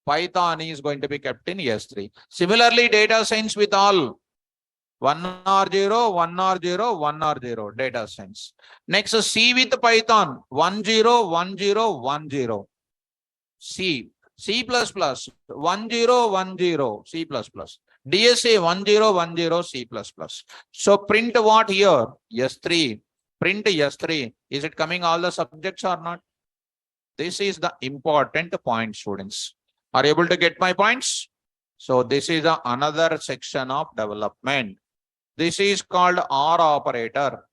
Python is going to be kept in S3. Similarly, data science with all 1 or 0, 1 or 0, 1 or 0 data science. Next, C with Python 1 0, 1 0, 1 0. C. C++, 1 0, 1 0, C++. DSA 1 0, 1 0, C++. So print what here? S3. Print S3. Is it coming all the subjects or not? This is the important point, students. Are you able to get my points? So this is another section of development. This is called OR operator.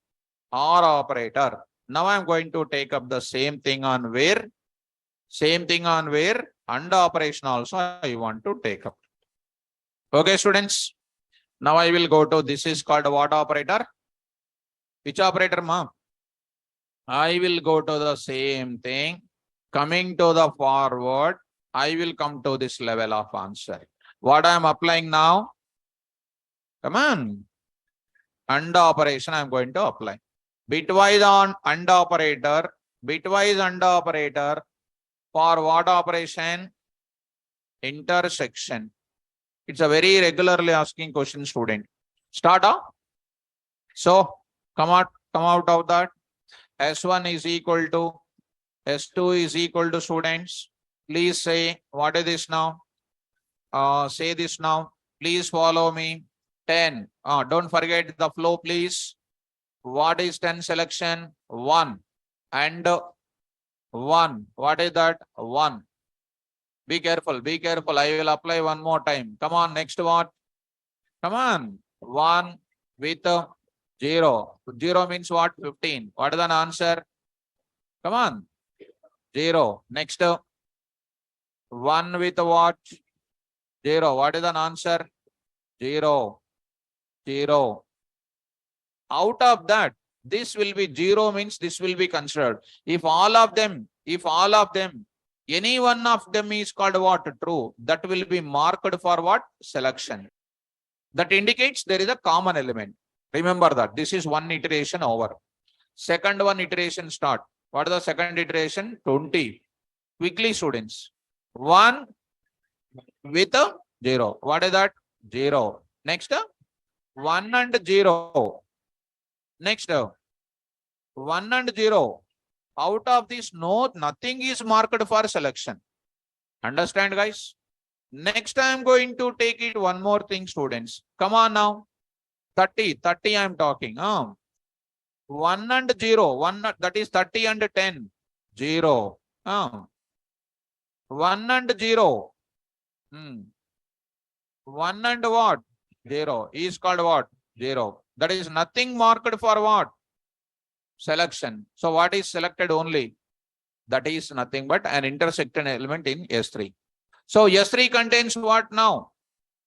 OR operator. Now I'm going to take up the same thing on where? Same thing on where? AND operation also I want to take up. Okay, students. Now I will go to, this is called what operator? Which operator, ma'am? I will go to the same thing. Coming to the forward, I will come to this level of answer. What I am applying now? Come on. AND operation I am going to apply. Bitwise on AND operator. Bitwise AND operator. For what operation? Intersection. It's a very regularly asking question, student. Start off. So come out of that. S1 is equal to S2 is equal to, students. Please say what is this now? Say this now. Please follow me. 10. Don't forget the flow, please. What is 10 selection? 1 and 1. What is that? 1. Be careful. Be careful. I will apply one more time. Come on. Next what? Come on. 1 with 0. 0 means what? 15. What is the answer? Come on. 0. Next. 1 with what? 0. What is the answer? 0. 0. Out of that, this will be 0 means this will be considered. If all of them, any one of them is called what? True. That will be marked for what? Selection. That indicates there is a common element. Remember that. This is one iteration over. Second one iteration start. What is the second iteration? 20. Quickly, students. 1 with a 0. What is that? 0. Next, 1 and 0. Next, 1 and 0. Out of this, nothing is marked for selection. Understand, guys? Next, I am going to take it one more thing, students. Come on now. 30 I am talking. 1 and 0. 1, that is 30 and 10. 0. 1 and 0. 1 and what? 0 is called what? 0. That is nothing marked for what? Selection. So what is selected only? That is nothing but an intersected element in S3. So S3 contains what now?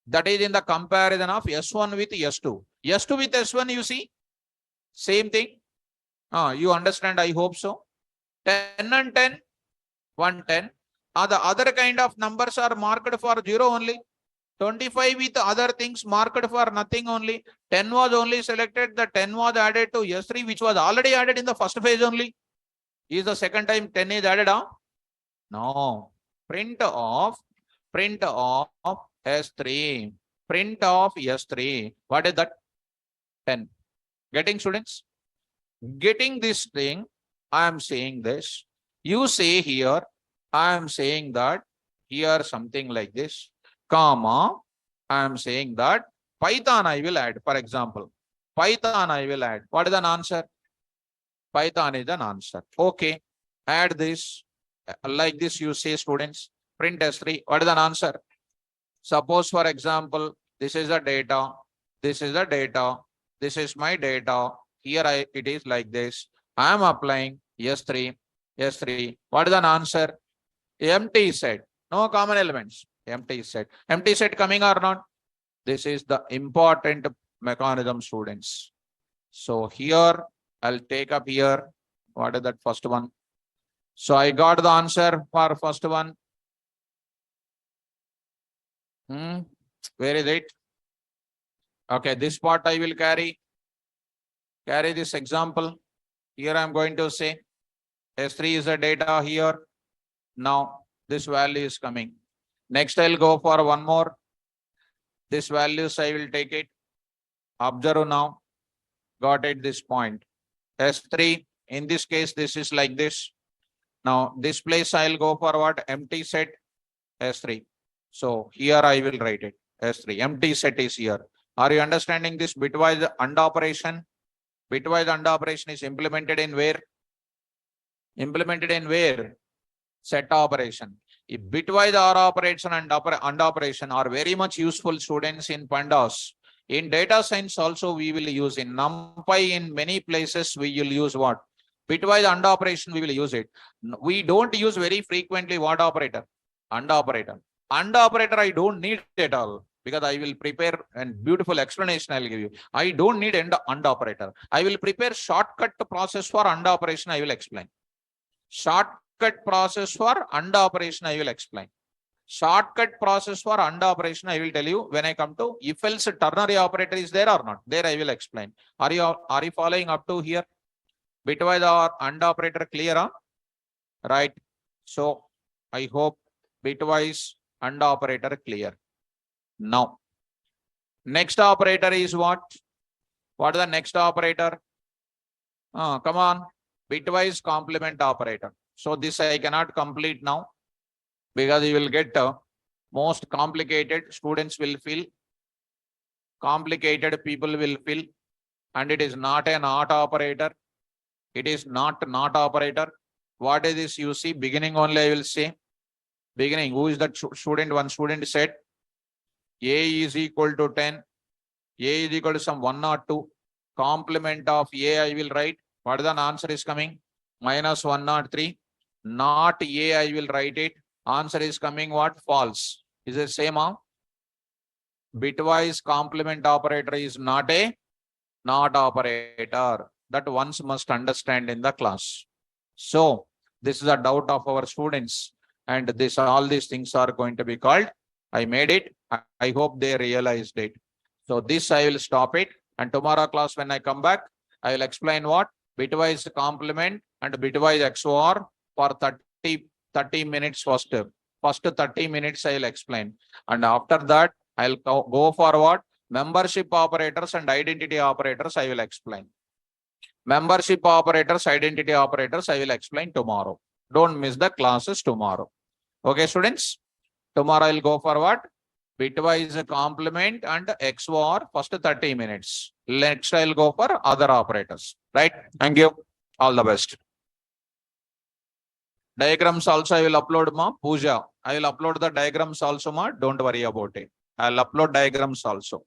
That is in the comparison of S1 with S2. S2 with S1, you see? Same thing. You understand, I hope so. 10 and 10, 110. The other kind of numbers are marked for 0 only. 25 with other things marked for nothing only. 10 was only selected. The 10 was added to S3, which was already added in the first phase only. Is the second time 10 is added on? No. Print of S3. Print of S3. What is that? 10. Getting, students? Getting this thing, I am saying this. You say here, I am saying that here something like this, comma, I am saying that Python I will add, for example. Python I will add. What is an answer? Python is an answer. Okay. Add this. Like this, you say, students, print S3. What is an answer? Suppose, for example, this is the data. This is the data. This is my data. Here it is like this. I am applying S3. S3. What is an answer? Empty set. No common elements. Empty set. Empty set coming or not? This is the important mechanism, students. So here I'll take up here. What is that first one? So I got the answer for first one. Where is it? Okay, this part I will carry this example. Here I am going to say S3 is the data here. Now this value is coming. Next I'll go for one more. This values I will take it. Observe now. Got it, this point. S3, in this case, this is like this. Now this place I'll go for what? Empty set S3. So here I will write it S3. Empty set is here. Are you understanding this bitwise AND operation? Bitwise AND operation is implemented in where? Implemented in where? Set operation. If bitwise OR operation and AND operation are very much useful, students, in pandas. In data science also we will use. In NumPy, in many places we will use what? Bitwise AND operation we will use it. We don't use very frequently what operator? AND operator. AND operator I don't need at all, because I will prepare a beautiful explanation I will give you. I don't need AND operator. I will prepare shortcut process for AND operation I will explain. Shortcut process for AND operation I will explain. Shortcut process for AND operation I will tell you when I come to if else ternary operator is there or not. There I will explain. Are you following up to here? Bitwise or AND operator clear? Huh? Right. So I hope bitwise AND operator clear. Now, next operator is what? What is the next operator? Come on. Bitwise complement operator. So this I cannot complete now, because you will get most complicated. Students will feel complicated, people will feel, and it is not an not operator. It is not operator. What is this? You see, beginning only I will say. Beginning. Who is that student? One student said A is equal to 10. A is equal to some 1 or 2. Complement of A I will write. What is the answer is coming? Minus 1 or 3. Not A I will write it. Answer is coming what? False. Is it same? Bitwise complement operator is not a not operator. That ones must understand in the class. So this is a doubt of our students, and this all these things are going to be called. I made it. I hope they realized it. So this I will stop it, and tomorrow class when I come back, I will explain what bitwise complement and bitwise XOR for 30 minutes first. First 30 minutes I will explain, and after that I'll go for what? Membership operators and identity operators I will explain. Membership operators, identity operators I will explain tomorrow. Don't miss the classes tomorrow. Okay, students? Tomorrow I'll go for what? Bitwise complement and XOR first 30 minutes. Next I'll go for other operators. Right? Thank you. All the best. Diagrams also I will upload, ma. Pooja. I will upload the diagrams also, ma. Don't worry about it. I'll upload diagrams also.